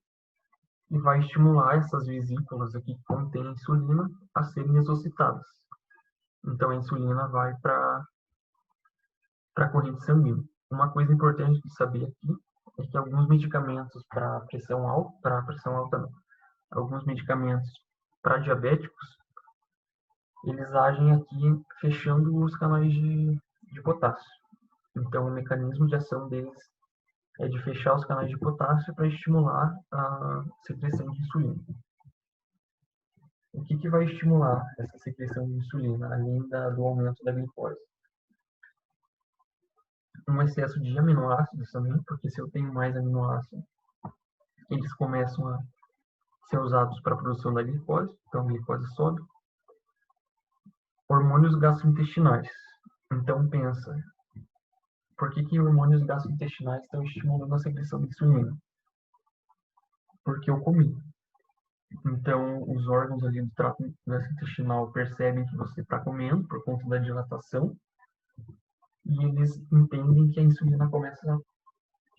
A: e vai estimular essas vesículas aqui que contêm insulina a serem exocitadas. Então, a insulina vai para a corrente sanguínea. Uma coisa importante de saber aqui é que alguns medicamentos para pressão alta não, alguns medicamentos para diabéticos, eles agem aqui fechando os canais de potássio. Então, o mecanismo de ação deles é de fechar os canais de potássio para estimular a secreção de insulina. O que vai estimular essa secreção de insulina, além do aumento da glicose? Um excesso de aminoácidos também, porque se eu tenho mais aminoácidos, eles começam a ser usados para a produção da glicose, então a glicose sobe. Hormônios gastrointestinais. Então pensa, por que hormônios gastrointestinais estão estimulando a secreção de insulina? Porque eu comi. Então, os órgãos ali do trato gastrointestinal percebem que você está comendo por conta da dilatação e eles entendem que a insulina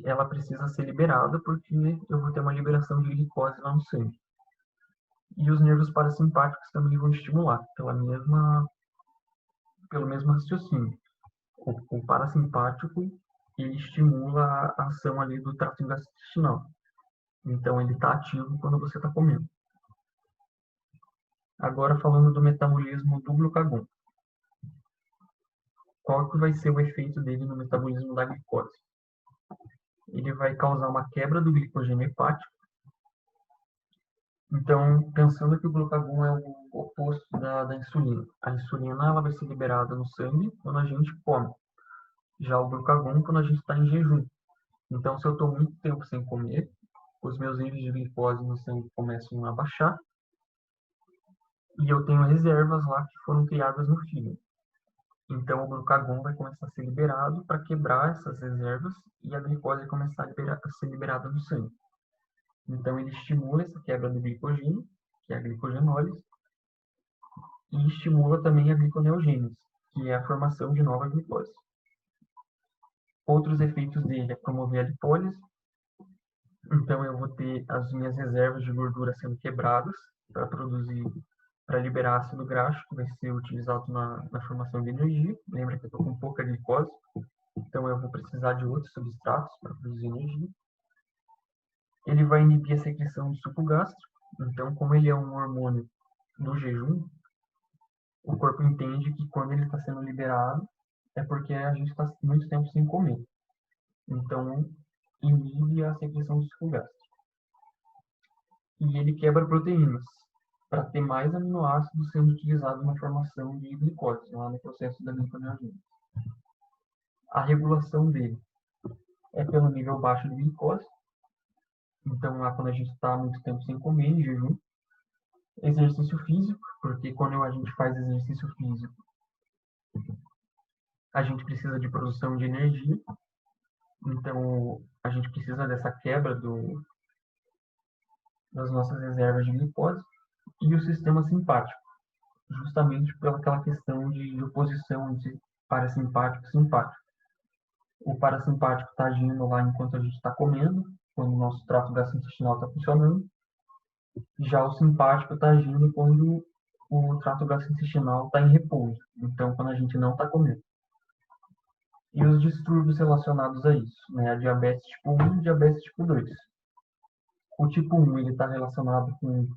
A: ela precisa ser liberada porque eu vou ter uma liberação de glicose lá no sangue. E os nervos parasimpáticos também vão estimular pelo mesmo raciocínio. O parasimpático ele estimula a ação ali do trato gastrointestinal. Então, ele está ativo quando você está comendo. Agora, falando do metabolismo do glucagon. Qual que vai ser o efeito dele no metabolismo da glicose? Ele vai causar uma quebra do glicogênio hepático. Então, pensando que o glucagon é o oposto da insulina. A insulina ela vai ser liberada no sangue quando a gente come. Já o glucagon quando a gente está em jejum. Então, se eu estou muito tempo sem comer, os meus níveis de glicose no sangue começam a baixar e eu tenho reservas lá que foram criadas no fígado. Então, o glucagon vai começar a ser liberado para quebrar essas reservas e a glicose começar a ser liberada no sangue. Então, ele estimula essa quebra do glicogênio, que é a glicogenólise, e estimula também a gliconeogênese, que é a formação de nova glicose. Outros efeitos dele é promover a lipólise. Então, eu vou ter as minhas reservas de gordura sendo quebradas para liberar ácido graxo, que vai ser utilizado na formação de energia. Lembra que eu estou com pouca glicose, então eu vou precisar de outros substratos para produzir energia. Ele vai inibir a secreção de suco gástrico. Então, como ele é um hormônio do jejum, o corpo entende que quando ele está sendo liberado é porque a gente está muito tempo sem comer. Então, inibe a secreção de suco gástrico. E ele quebra proteínas para ter mais aminoácidos sendo utilizados na formação de glicose, lá no processo da gliconeogênese. A regulação dele é pelo nível baixo de glicose. Então, lá quando a gente está muito tempo sem comer, em jejum. Exercício físico, porque quando a gente faz exercício físico, a gente precisa de produção de energia. Então, a gente precisa dessa quebra das nossas reservas de glicose. E o sistema simpático, justamente pelaquela questão de oposição entre parasimpático e simpático. O parasimpático está agindo lá enquanto a gente está comendo, quando o nosso trato gastrointestinal está funcionando. Já o simpático está agindo quando o trato gastrointestinal está em repouso, então quando a gente não está comendo. E os distúrbios relacionados a isso, né? A diabetes tipo 1 e diabetes tipo 2. O tipo 1 ele está relacionado com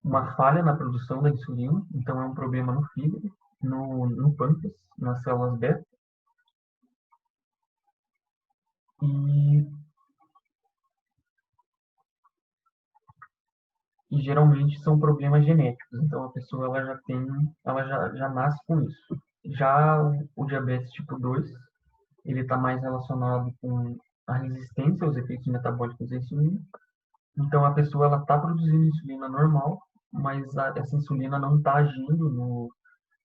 A: uma falha na produção da insulina, então é um problema no fígado, no pâncreas, nas células beta. e geralmente são problemas genéticos. Então, a pessoa já nasce com isso. Já o diabetes tipo 2, ele está mais relacionado com a resistência aos efeitos metabólicos da insulina. Então, a pessoa ela está produzindo insulina normal, mas essa insulina não está agindo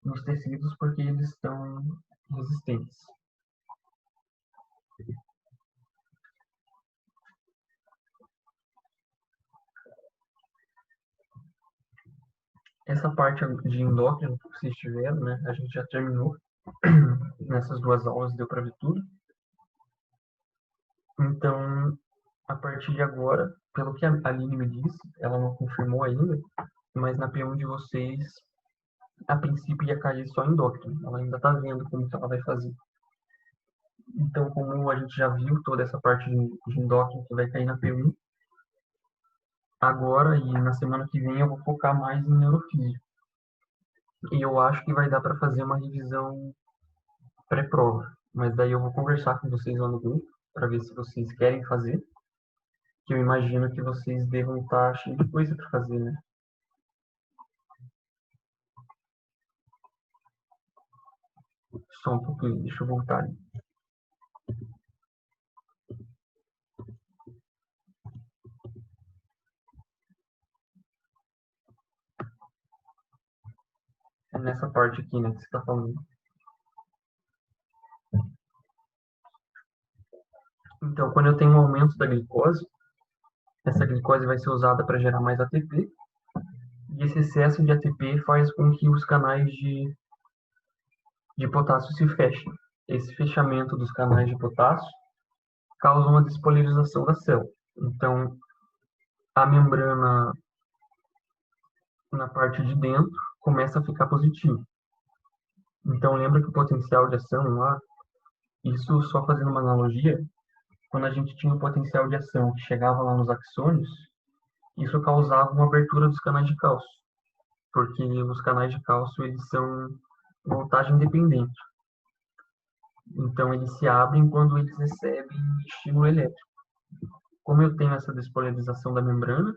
A: nos tecidos porque eles estão resistentes. Essa parte de endócrino que vocês tiveram, né, a gente já terminou. Nessas 2 aulas deu para ver tudo. Então, a partir de agora, pelo que a Aline me disse, ela não confirmou ainda, mas na P1 de vocês, a princípio ia cair só endócrino. Ela ainda está vendo como que ela vai fazer. Então, como a gente já viu toda essa parte de endócrino que vai cair na P1, agora e na semana que vem eu vou focar mais em neurofísico. E eu acho que vai dar para fazer uma revisão pré-prova. Mas daí eu vou conversar com vocês lá no grupo para ver se vocês querem fazer. Que eu imagino que vocês devam estar cheios de coisa para fazer, né? Só um pouquinho, deixa eu voltar ali. É nessa parte aqui, né, que você está falando. Então, quando eu tenho um aumento da glicose, essa glicose vai ser usada para gerar mais ATP, e esse excesso de ATP faz com que os canais de potássio se fechem. Esse fechamento dos canais de potássio causa uma despolarização da célula. Então, a membrana na parte de dentro começa a ficar positiva. Então, lembra que o potencial de ação lá, isso só fazendo uma analogia, quando a gente tinha um potencial de ação que chegava lá nos axônios, isso causava uma abertura dos canais de cálcio, porque os canais de cálcio eles são voltagem dependente. Então, eles se abrem quando eles recebem estímulo elétrico. Como eu tenho essa despolarização da membrana,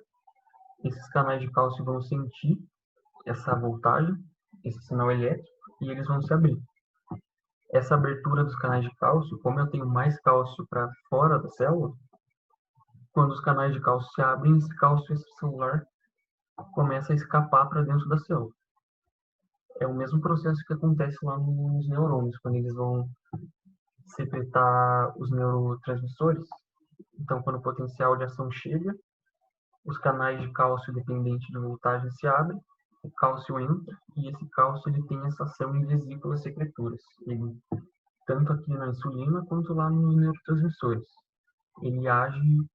A: esses canais de cálcio vão sentir essa voltagem, esse sinal elétrico, e eles vão se abrir. Essa abertura dos canais de cálcio, como eu tenho mais cálcio para fora da célula, quando os canais de cálcio se abrem, esse cálcio extracelular começa a escapar para dentro da célula. É o mesmo processo que acontece lá nos neurônios, quando eles vão secretar os neurotransmissores. Então, quando o potencial de ação chega, os canais de cálcio dependente de voltagem se abrem, o cálcio entra, e esse cálcio ele tem essa ação em vesículas secretoras. Ele, tanto aqui na insulina, quanto lá nos neurotransmissores. Ele age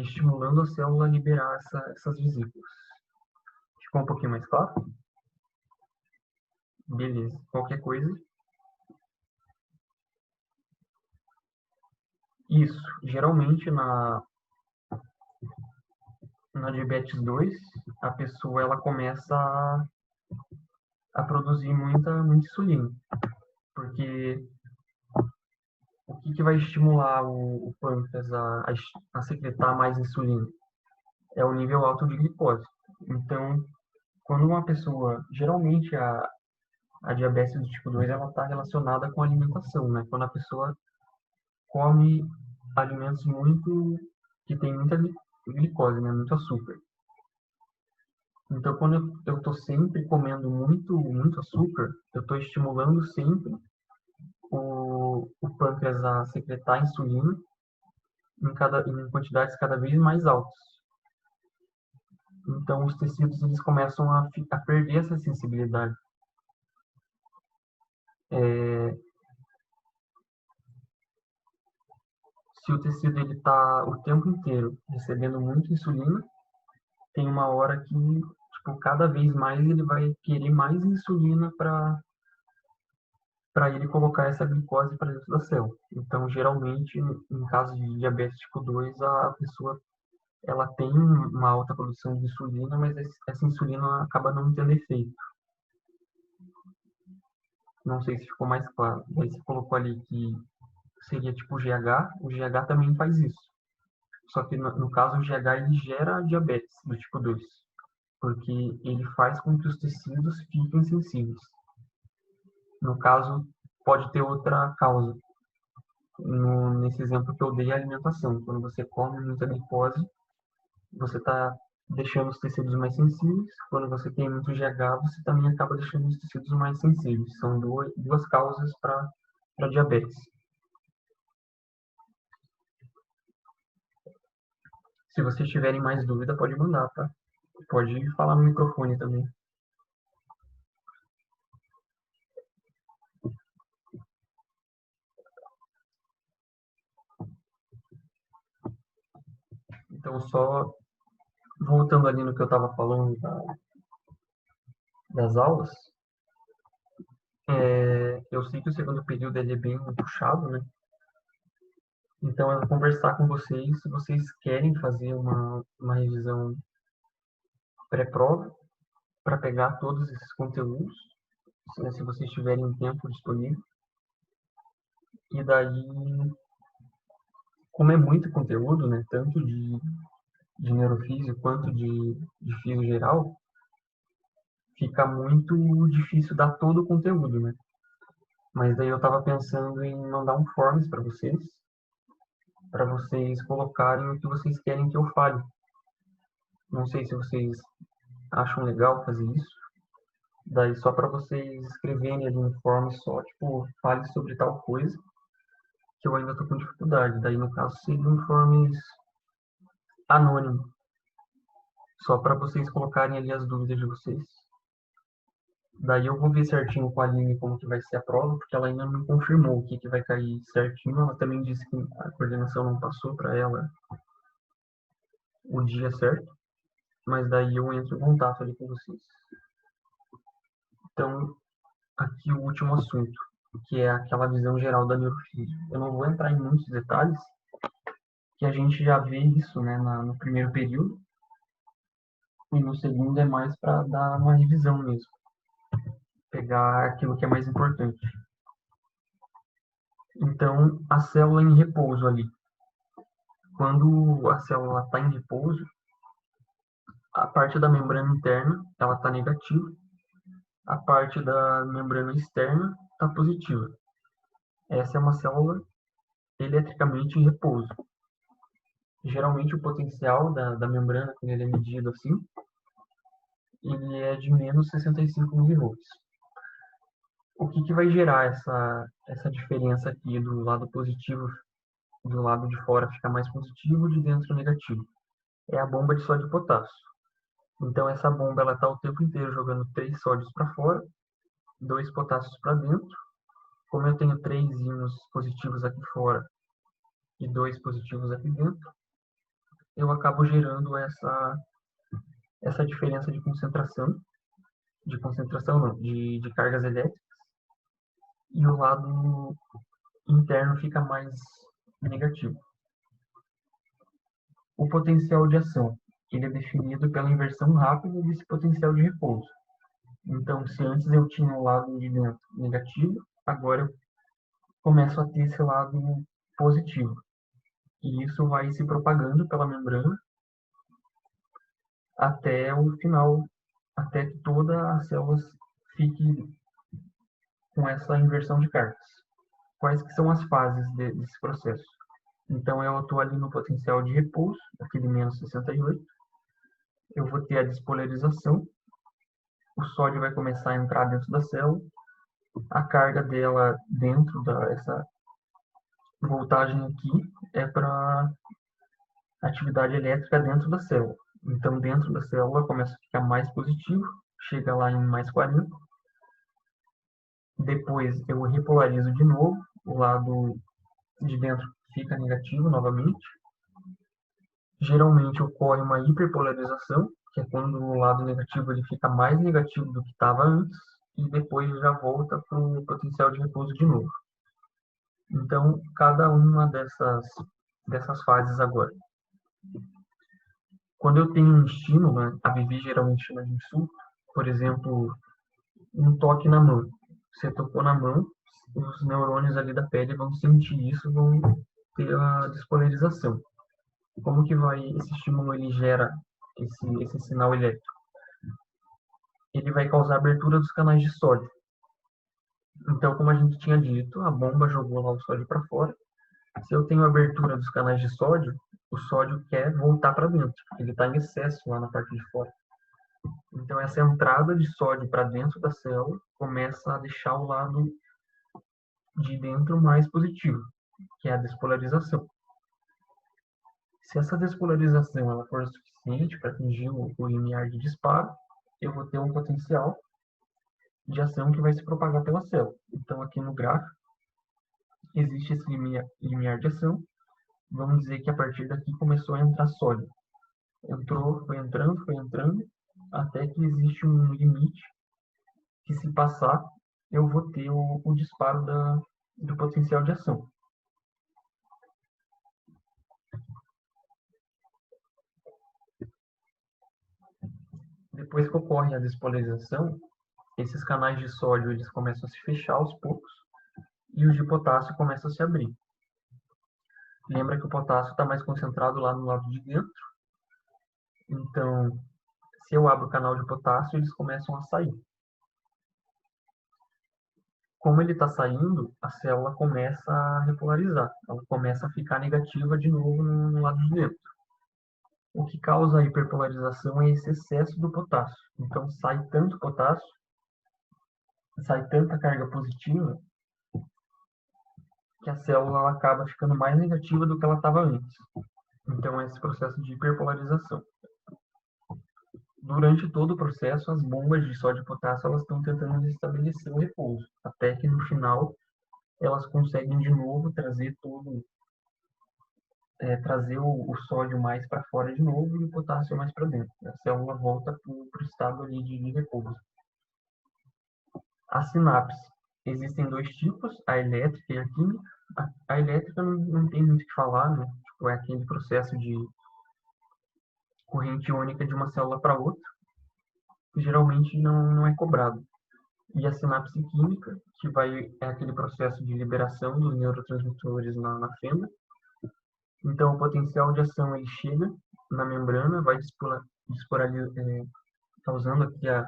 A: estimulando a célula a liberar essas vesículas. Ficou um pouquinho mais claro? Beleza. Qualquer coisa? Isso. Geralmente na diabetes 2, a pessoa ela começa a produzir muita insulina. Porque o que vai estimular o pâncreas a secretar mais insulina? É o nível alto de glicose. Então, quando uma pessoa, geralmente a diabetes do tipo 2 ela está relacionada com a alimentação, né? Quando a pessoa come alimentos que tem muita glicose, né? Muito açúcar. Então, quando eu estou sempre comendo muito açúcar, eu estou estimulando sempre o pâncreas a secretar insulina em quantidades cada vez mais altas. Então, os tecidos eles começam a perder essa sensibilidade. Se o tecido ele está o tempo inteiro recebendo muita insulina, tem uma hora que, tipo, cada vez mais ele vai querer mais insulina para ele colocar essa glicose para dentro da célula. Então, geralmente, em caso de diabetes tipo 2, a pessoa ela tem uma alta produção de insulina, mas essa insulina acaba não tendo efeito. Não sei se ficou mais claro. Aí você colocou ali que seria tipo GH, o GH também faz isso. Só que no caso o GH ele gera diabetes do tipo 2, porque ele faz com que os tecidos fiquem sensíveis. No caso, pode ter outra causa. Nesse exemplo que eu dei, a alimentação. Quando você come muita glicose, você está deixando os tecidos mais sensíveis. Quando você tem muito GH, você também acaba deixando os tecidos mais sensíveis. São duas causas para diabetes. Se vocês tiverem mais dúvida, pode mandar, tá? Pode falar no microfone também. Então, só voltando ali no que eu estava falando das aulas, eu sei que o segundo período ele é bem puxado, né? Então, eu vou conversar com vocês se vocês querem fazer uma revisão pré-prova para pegar todos esses conteúdos, né, se vocês tiverem tempo disponível. E daí, como é muito conteúdo, né, tanto de neurofísica quanto de física geral, fica muito difícil dar todo o conteúdo, né? Mas daí eu estava pensando em mandar um forms para vocês colocarem o que vocês querem que eu fale. Não sei se vocês acham legal fazer isso. Daí só para vocês escreverem ali um form só, tipo, fale sobre tal coisa, que eu ainda estou com dificuldade. Daí, no caso, seria um forms anônimo, só para vocês colocarem ali as dúvidas de vocês. Daí eu vou ver certinho com a Aline como que vai ser a prova, porque ela ainda não confirmou o que vai cair certinho. Ela também disse que a coordenação não passou para ela o dia certo, mas daí eu entro em contato ali com vocês. Então, aqui o último assunto, que é aquela visão geral da neurofísica. Eu não vou entrar em muitos detalhes, que a gente já vê isso, né, no primeiro período, e no segundo é mais para dar uma revisão mesmo, pegar aquilo que é mais importante. Então, a célula em repouso ali. Quando a célula está em repouso, a parte da membrana interna ela está negativa, a parte da membrana externa está positiva. Essa é uma célula eletricamente em repouso. Geralmente o potencial da membrana, quando ele é medido assim, ele é de menos 65 milivolts. O que vai gerar essa diferença aqui do lado positivo, do lado de fora ficar mais positivo, de dentro negativo? É a bomba de sódio e potássio. Então essa bomba ela está o tempo inteiro jogando 3 sódios para fora, 2 potássios para dentro. Como eu tenho 3 íons positivos aqui fora e 2 positivos aqui dentro, eu acabo gerando essa diferença de concentração não, de cargas elétricas, e o lado interno fica mais negativo. O potencial de ação, ele é definido pela inversão rápida desse potencial de repouso. Então, se antes eu tinha o lado de dentro negativo, agora eu começo a ter esse lado positivo. E isso vai se propagando pela membrana até o final, até que toda a célula fique com essa inversão de cargas. Quais que são as fases desse processo? Então, eu estou ali no potencial de repouso, aqui de menos 68. Eu vou ter a despolarização. O sódio vai começar a entrar dentro da célula. A carga dela dentro dessa voltagem aqui é para atividade elétrica dentro da célula. Então, dentro da célula começa a ficar mais positivo, chega lá em mais 40. Depois eu repolarizo de novo, o lado de dentro fica negativo novamente. Geralmente ocorre uma hiperpolarização, que é quando o lado negativo ele fica mais negativo do que estava antes, e depois já volta para o potencial de repouso de novo. Então, cada uma dessas fases agora. Quando eu tenho um estímulo, né, a Vivi geralmente chama de insulto, por exemplo, um toque na mão. Você tocou na mão, os neurônios ali da pele vão sentir isso, vão ter a despolarização. Como que vai esse estímulo, ele gera esse sinal elétrico? Ele vai causar abertura dos canais de sódio. Então, como a gente tinha dito, a bomba jogou lá o sódio para fora. Se eu tenho abertura dos canais de sódio, o sódio quer voltar para dentro. Ele está em excesso lá na parte de fora. Então, essa entrada de sódio para dentro da célula começa a deixar o lado de dentro mais positivo, que é a despolarização. Se essa despolarização ela for suficiente para atingir o limiar de disparo, eu vou ter um potencial de ação que vai se propagar pela célula. Então, aqui no gráfico, existe esse limiar de ação. Vamos dizer que a partir daqui começou a entrar sódio. Entrou, foi entrando, até que existe um limite que, se passar, eu vou ter o disparo do potencial de ação. Depois que ocorre a despolarização, esses canais de sódio eles começam a se fechar aos poucos e os de potássio começam a se abrir. Lembra que o potássio está mais concentrado lá no lado de dentro. Então, se eu abro o canal de potássio, eles começam a sair. Como ele está saindo, a célula começa a repolarizar. Ela começa a ficar negativa de novo no lado de dentro. O que causa a hiperpolarização é esse excesso do potássio. Então, sai tanto potássio, sai tanta carga positiva, que a célula ela acaba ficando mais negativa do que ela estava antes. Então, é esse processo de hiperpolarização. Durante todo o processo, as bombas de sódio e potássio elas estão tentando estabelecer o repouso, até que no final elas conseguem de novo trazer o sódio mais para fora de novo e o potássio mais para dentro. A célula volta para o estado ali de repouso. A sinapse. Existem dois tipos, a elétrica e a química. A elétrica não tem muito o que falar, né? Tipo, é aquele processo de corrente iônica de uma célula para outra, que geralmente não é cobrado. E a sinapse química, que é aquele processo de liberação dos neurotransmissores na fenda. Então, o potencial de ação ele chega na membrana, vai causando aqui a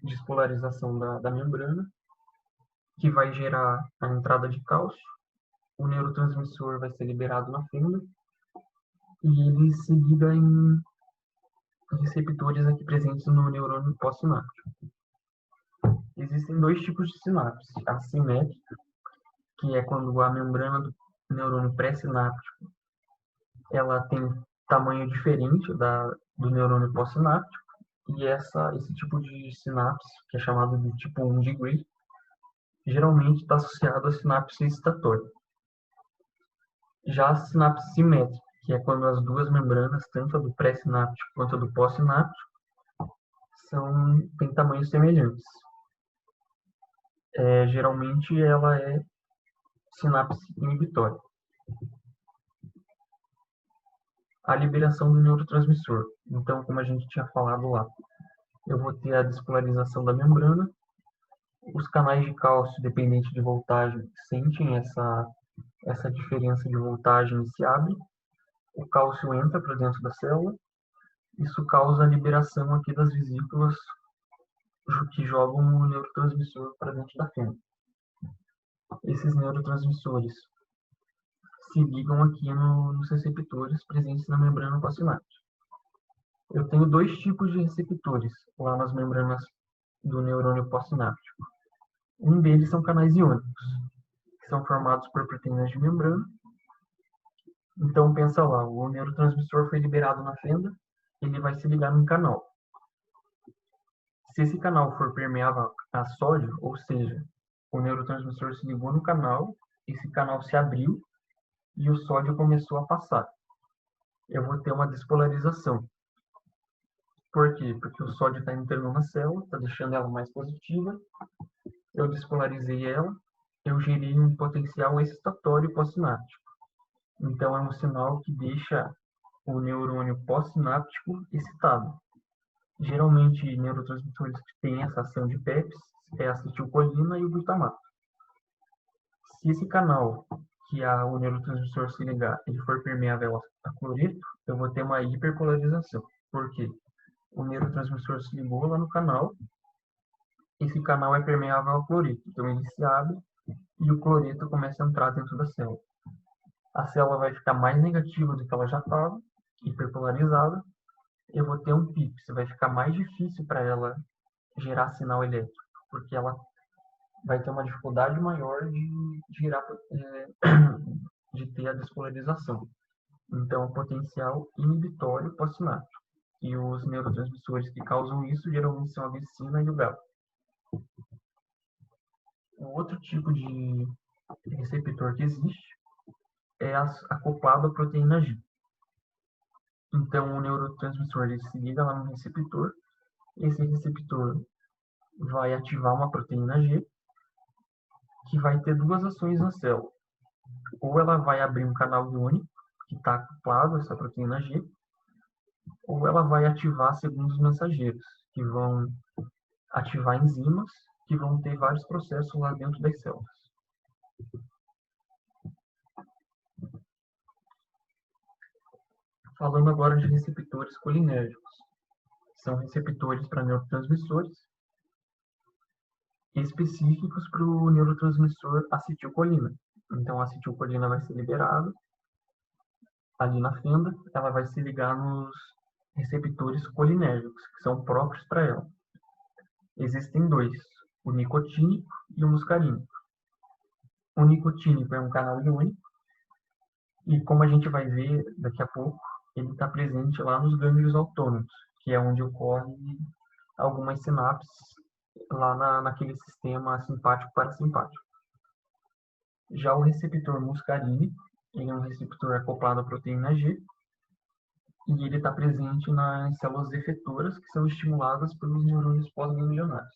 A: despolarização da membrana, que vai gerar a entrada de cálcio. O neurotransmissor vai ser liberado na fenda e ele se liga em receptores aqui presentes no neurônio pós-sináptico. Existem dois tipos de sinapse. A simétrica, que é quando a membrana do neurônio pré-sináptico ela tem tamanho diferente do neurônio pós-sináptico, e esse tipo de sinapse, que é chamado de tipo 1 de Gray, geralmente está associado à sinapse excitatória. Já a sinapse simétrica, que é quando as duas membranas, tanto a do pré-sináptico quanto a do pós-sináptico, têm tamanhos semelhantes. Geralmente ela é sinapse inibitória. A liberação do neurotransmissor. Então, como a gente tinha falado lá, eu vou ter a despolarização da membrana, os canais de cálcio dependente de voltagem sentem essa diferença de voltagem e se abrem, o cálcio entra para dentro da célula, isso causa a liberação aqui das vesículas que jogam o neurotransmissor para dentro da fenda. Esses neurotransmissores se ligam aqui nos receptores presentes na membrana pós-sináptica. Eu tenho dois tipos de receptores lá nas membranas do neurônio pós-sináptico. Um deles são canais iônicos, que são formados por proteínas de membrana. Então, pensa lá, o neurotransmissor foi liberado na fenda, ele vai se ligar num canal. Se esse canal for permeável a sódio, ou seja, o neurotransmissor se ligou no canal, esse canal se abriu e o sódio começou a passar. Eu vou ter uma despolarização. Por quê? Porque o sódio está entrando na célula, está deixando ela mais positiva, eu despolarizei ela, eu gerei um potencial excitatório pós-sináptico. Então, é um sinal que deixa o neurônio pós-sináptico excitado. Geralmente, neurotransmissores que têm essa ação de PEPs é a acetilcolina e o glutamato. Se esse canal que o neurotransmissor se ligar, ele for permeável a cloreto, eu vou ter uma hiperpolarização. Por quê? O neurotransmissor se ligou lá no canal, esse canal é permeável a cloreto, então ele se abre e o cloreto começa a entrar dentro da célula. A célula vai ficar mais negativa do que ela já estava, hiperpolarizada. Eu vou ter um pico, vai ficar mais difícil para ela gerar sinal elétrico, porque ela vai ter uma dificuldade maior de ter a despolarização. Então, o potencial inibitório pós-sináptico. E os neurotransmissores que causam isso geralmente são a glicina e o GABA. Um outro tipo de receptor que existe é acoplado à proteína G. Então, o neurotransmissor ele se liga lá no receptor. Esse receptor vai ativar uma proteína G que vai ter duas ações na célula. Ou ela vai abrir um canal iônico que está acoplado a essa proteína G, ou ela vai ativar segundos mensageiros, que vão ativar enzimas que vão ter vários processos lá dentro das células. Falando agora de receptores colinérgicos. São receptores para neurotransmissores específicos para o neurotransmissor acetilcolina. Então, a acetilcolina vai ser liberada ali na fenda, ela vai se ligar nos receptores colinérgicos, que são próprios para ela. Existem dois, o nicotínico e o muscarínico. O nicotínico é um canal iônico, e como a gente vai ver daqui a pouco, ele está presente lá nos gânglios autônomos, que é onde ocorre algumas sinapses lá naquele sistema simpático-parasimpático. Já o receptor muscarínico, ele é um receptor acoplado à proteína G, e ele está presente nas células efetoras, que são estimuladas pelos neurônios pós-ganglionares.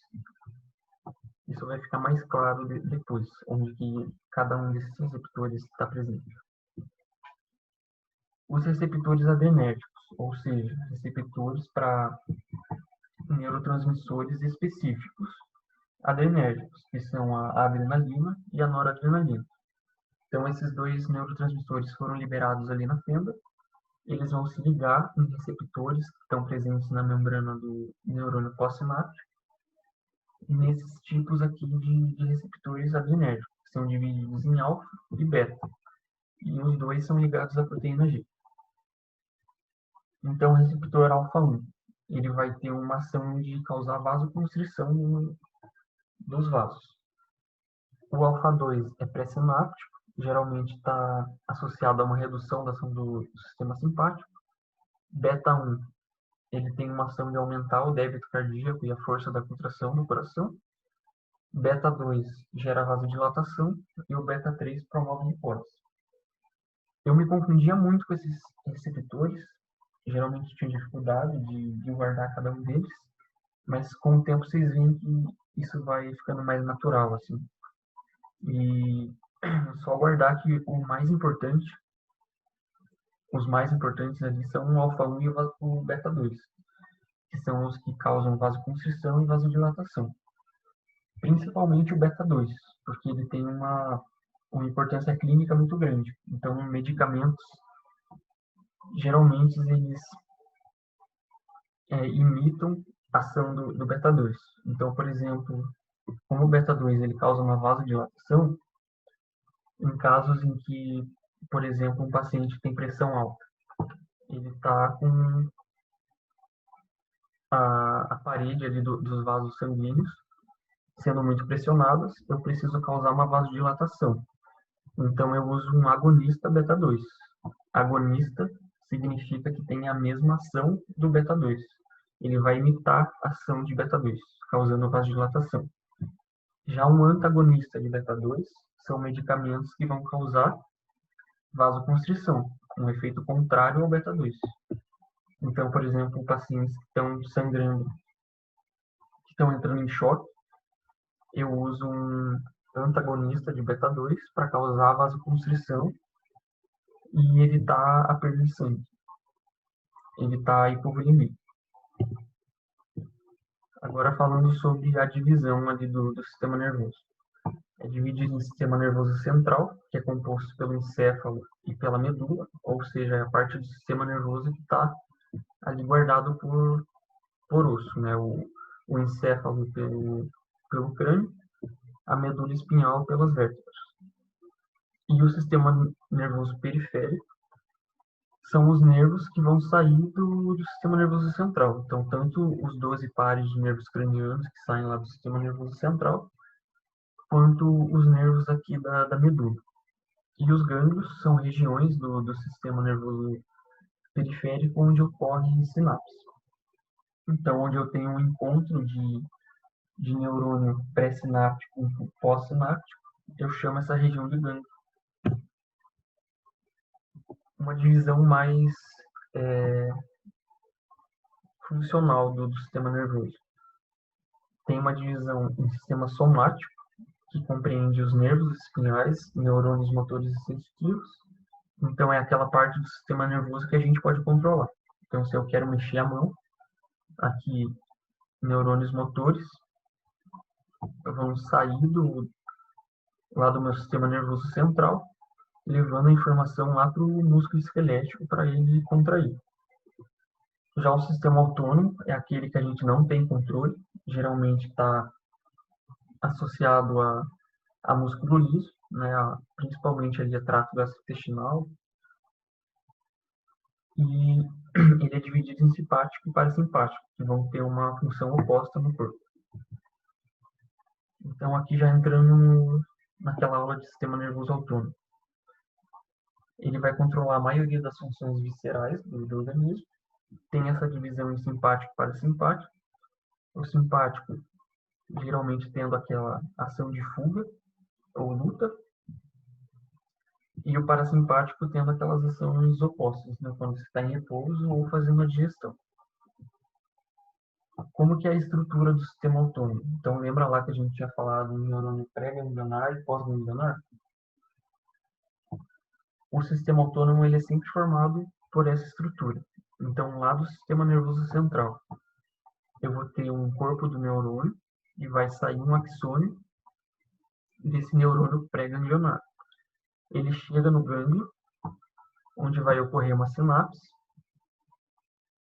A: Isso vai ficar mais claro depois, onde que cada um desses receptores está presente. Os receptores adrenérgicos, ou seja, receptores para neurotransmissores específicos adrenérgicos, que são a adrenalina e a noradrenalina. Então, esses dois neurotransmissores foram liberados ali na fenda, eles vão se ligar em receptores que estão presentes na membrana do neurônio pós-sináptico, nesses tipos aqui de receptores adrenérgicos, que são divididos em alfa e beta, e os dois são ligados à proteína G. Então, o receptor alfa-1, ele vai ter uma ação de causar vasoconstrição dos vasos. O alfa-2 é pré-sináptico, geralmente está associado a uma redução da ação do sistema simpático. Beta-1, ele tem uma ação de aumentar o débito cardíaco e a força da contração do coração. Beta-2 gera vasodilatação e o beta-3 promove lipólise. Eu me confundia muito com esses receptores, geralmente tinha dificuldade de guardar cada um deles, mas com o tempo vocês veem que isso vai ficando mais natural, assim. E só guardar que os mais importantes ali são o alfa-1 e o beta-2, que são os que causam vasoconstrição e vasodilatação. Principalmente o beta-2, porque ele tem uma importância clínica muito grande. Então, medicamentos, geralmente, eles imitam a ação do beta-2. Então, por exemplo, como o beta-2 ele causa uma vasodilatação, em casos em que, por exemplo, um paciente tem pressão alta, ele está com a parede ali dos vasos sanguíneos sendo muito pressionadas, eu preciso causar uma vasodilatação. Então, eu uso um agonista beta-2. Agonista significa que tem a mesma ação do beta-2. Ele vai imitar a ação de beta-2, causando vasodilatação. Já um antagonista de beta-2 são medicamentos que vão causar vasoconstrição, um efeito contrário ao beta-2. Então, por exemplo, pacientes que estão sangrando, que estão entrando em choque, eu uso um antagonista de beta-2 para causar vasoconstrição e evitar a perda de sangue, evitar a hipovolemia. Agora falando sobre a divisão ali do sistema nervoso. é dividido em sistema nervoso central, que é composto pelo encéfalo e pela medula, ou seja, é a parte do sistema nervoso que está ali guardado por osso, né? O encéfalo pelo crânio, a medula espinhal pelas vértebras. E o sistema nervoso periférico são os nervos que vão sair do sistema nervoso central. Então, tanto os 12 pares de nervos cranianos que saem lá do sistema nervoso central, quanto os nervos aqui da medula. E os gânglios são regiões do sistema nervoso periférico onde ocorrem sinapses. Então, onde eu tenho um encontro de neurônio pré-sináptico com pós-sináptico, eu chamo essa região de gânglio. Uma divisão mais funcional do sistema nervoso. Tem uma divisão em sistema somático, que compreende os nervos espinhais, neurônios motores e sensitivos. Então, é aquela parte do sistema nervoso que a gente pode controlar. Então, se eu quero mexer a mão, aqui, neurônios motores vão sair lá do meu sistema nervoso central, levando a informação lá para o músculo esquelético para ele contrair. Já o sistema autônomo é aquele que a gente não tem controle, geralmente está associado a músculo liso, né, principalmente ali a trato gastrointestinal, e ele é dividido em simpático e parasimpático, que vão ter uma função oposta no corpo. Então, aqui já entrando naquela aula de sistema nervoso autônomo. Ele vai controlar a maioria das funções viscerais do organismo, tem essa divisão em simpático e parasimpático. O simpático, geralmente tendo aquela ação de fuga ou luta, e o parasimpático tendo aquelas ações opostas, né, quando você está em repouso ou fazendo a digestão. Como que é a estrutura do sistema autônomo? Então, lembra lá que a gente tinha falado em neurônio pré-ganglionar e pós-ganglionar? O sistema autônomo ele é sempre formado por essa estrutura. Então, lá do sistema nervoso central, eu vou ter um corpo do neurônio e vai sair um axônio desse neurônio pré-ganglionar. Ele chega no gânglio, onde vai ocorrer uma sinapse,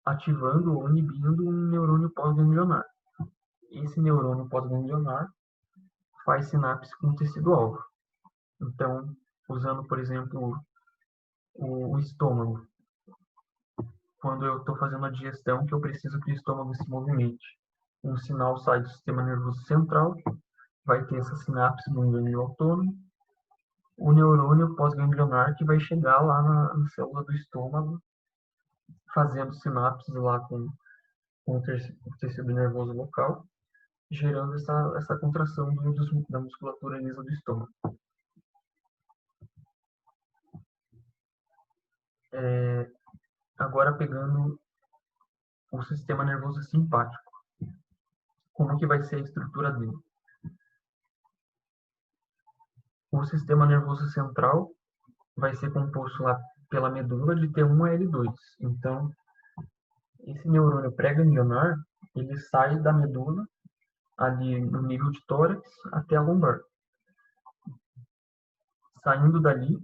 A: ativando ou inibindo um neurônio pós-ganglionar. Esse neurônio pós-ganglionar faz sinapse com o tecido-alvo. Então, usando, por exemplo, o estômago. Quando eu estou fazendo a digestão, que eu preciso que o estômago se movimente. Um sinal sai do sistema nervoso central, vai ter essa sinapse no gânglio autônomo, o neurônio pós-ganglionar que vai chegar lá na célula do estômago, fazendo sinapses lá com o tecido nervoso local, gerando essa contração da musculatura lisa do estômago. Agora pegando o sistema nervoso simpático. Como que vai ser a estrutura dele? O sistema nervoso central vai ser composto lá pela medula de T1 a L2. Então, esse neurônio pré-ganglionar, ele sai da medula ali no nível de tórax até a lombar. Saindo dali,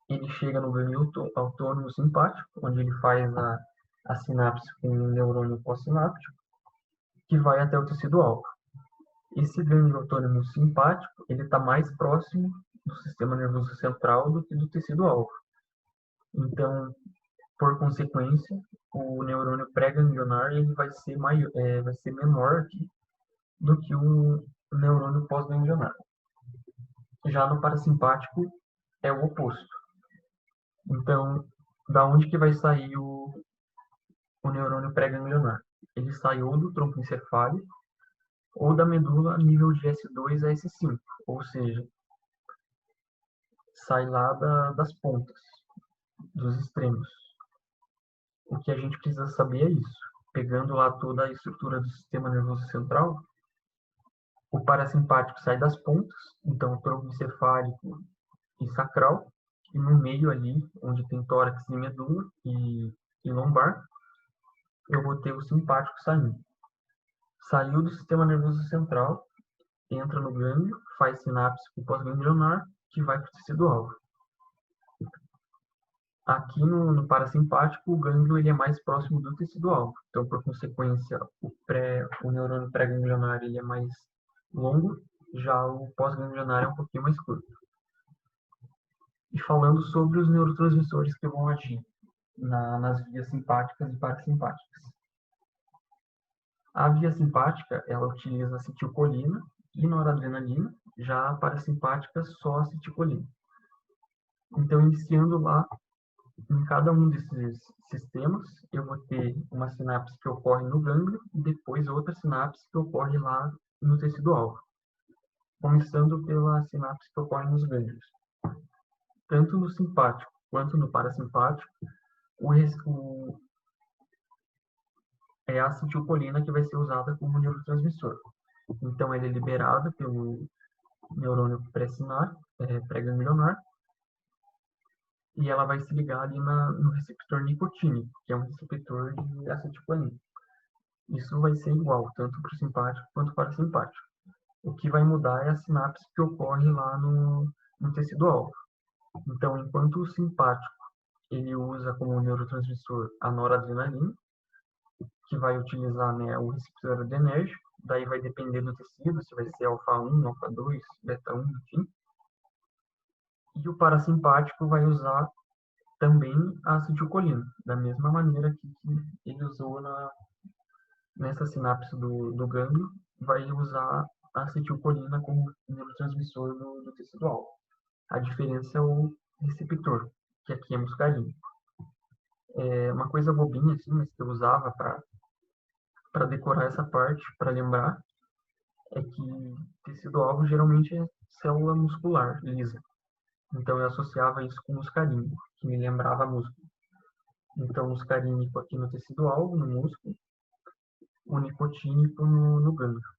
A: ele chega no gânglio autônomo simpático, onde ele faz a sinapse com o neurônio pós-sináptico, que vai até o tecido-alvo. Esse gânglio autônomo simpático, ele está mais próximo do sistema nervoso central do que do tecido-alvo. Então, por consequência, o neurônio pré-ganglionar ele vai ser menor aqui do que o neurônio pós-ganglionar. Já no parasimpático é o oposto. Então, da onde que vai sair o neurônio pré-ganglionar? Ele sai ou do tronco encefálico ou da medula a nível de S2 a S5, ou seja, sai lá das pontas, dos extremos. O que a gente precisa saber é isso. Pegando lá toda a estrutura do sistema nervoso central, o parasimpático sai das pontas, então tronco encefálico e sacral, e no meio ali, onde tem tórax e medula e lombar, eu vou ter o simpático saindo. Saiu do sistema nervoso central, entra no gânglio, faz sinapse com o pós-ganglionar, que vai para o tecido-alvo. Aqui no parasimpático, o gânglio ele é mais próximo do tecido-alvo. Então, por consequência, o neurônio pré-ganglionar ele é mais longo, já o pós-ganglionar é um pouquinho mais curto. E falando sobre os neurotransmissores que vão agir nas vias simpáticas e parasimpáticas. A via simpática, ela utiliza acetilcolina e noradrenalina, já a parasimpática só acetilcolina. Então, iniciando lá, em cada um desses sistemas, eu vou ter uma sinapse que ocorre no gânglio e depois outra sinapse que ocorre lá no tecido-alvo. Começando pela sinapse que ocorre nos gânglios. Tanto no simpático quanto no parasimpático, é a acetilcolina que vai ser usada como neurotransmissor. Então, ele é liberado pelo neurônio pré-ganglionar, e ela vai se ligar ali no receptor nicotínico, que é um receptor de acetilcolina. Isso vai ser igual, tanto para o simpático quanto para o parasimpático. O que vai mudar é a sinapse que ocorre lá no tecido-alvo. Então, enquanto o simpático ele usa como neurotransmissor a noradrenalina, que vai utilizar, né, o receptor adrenérgico, daí vai depender do tecido, se vai ser alfa-1, alfa-2, beta-1, enfim. E o parasimpático vai usar também a acetilcolina, da mesma maneira que ele usou nessa sinapse do gânglio, vai usar a acetilcolina como neurotransmissor do tecido-alvo. A diferença é o receptor, que aqui é muscarínico. É uma coisa bobinha, assim, mas que eu usava para decorar essa parte, para lembrar, é que tecido-alvo geralmente é célula muscular, lisa. Então eu associava isso com muscarínico, que me lembrava músculo. Então, muscarínico aqui no tecido-alvo, no músculo, o nicotínico no gânglio.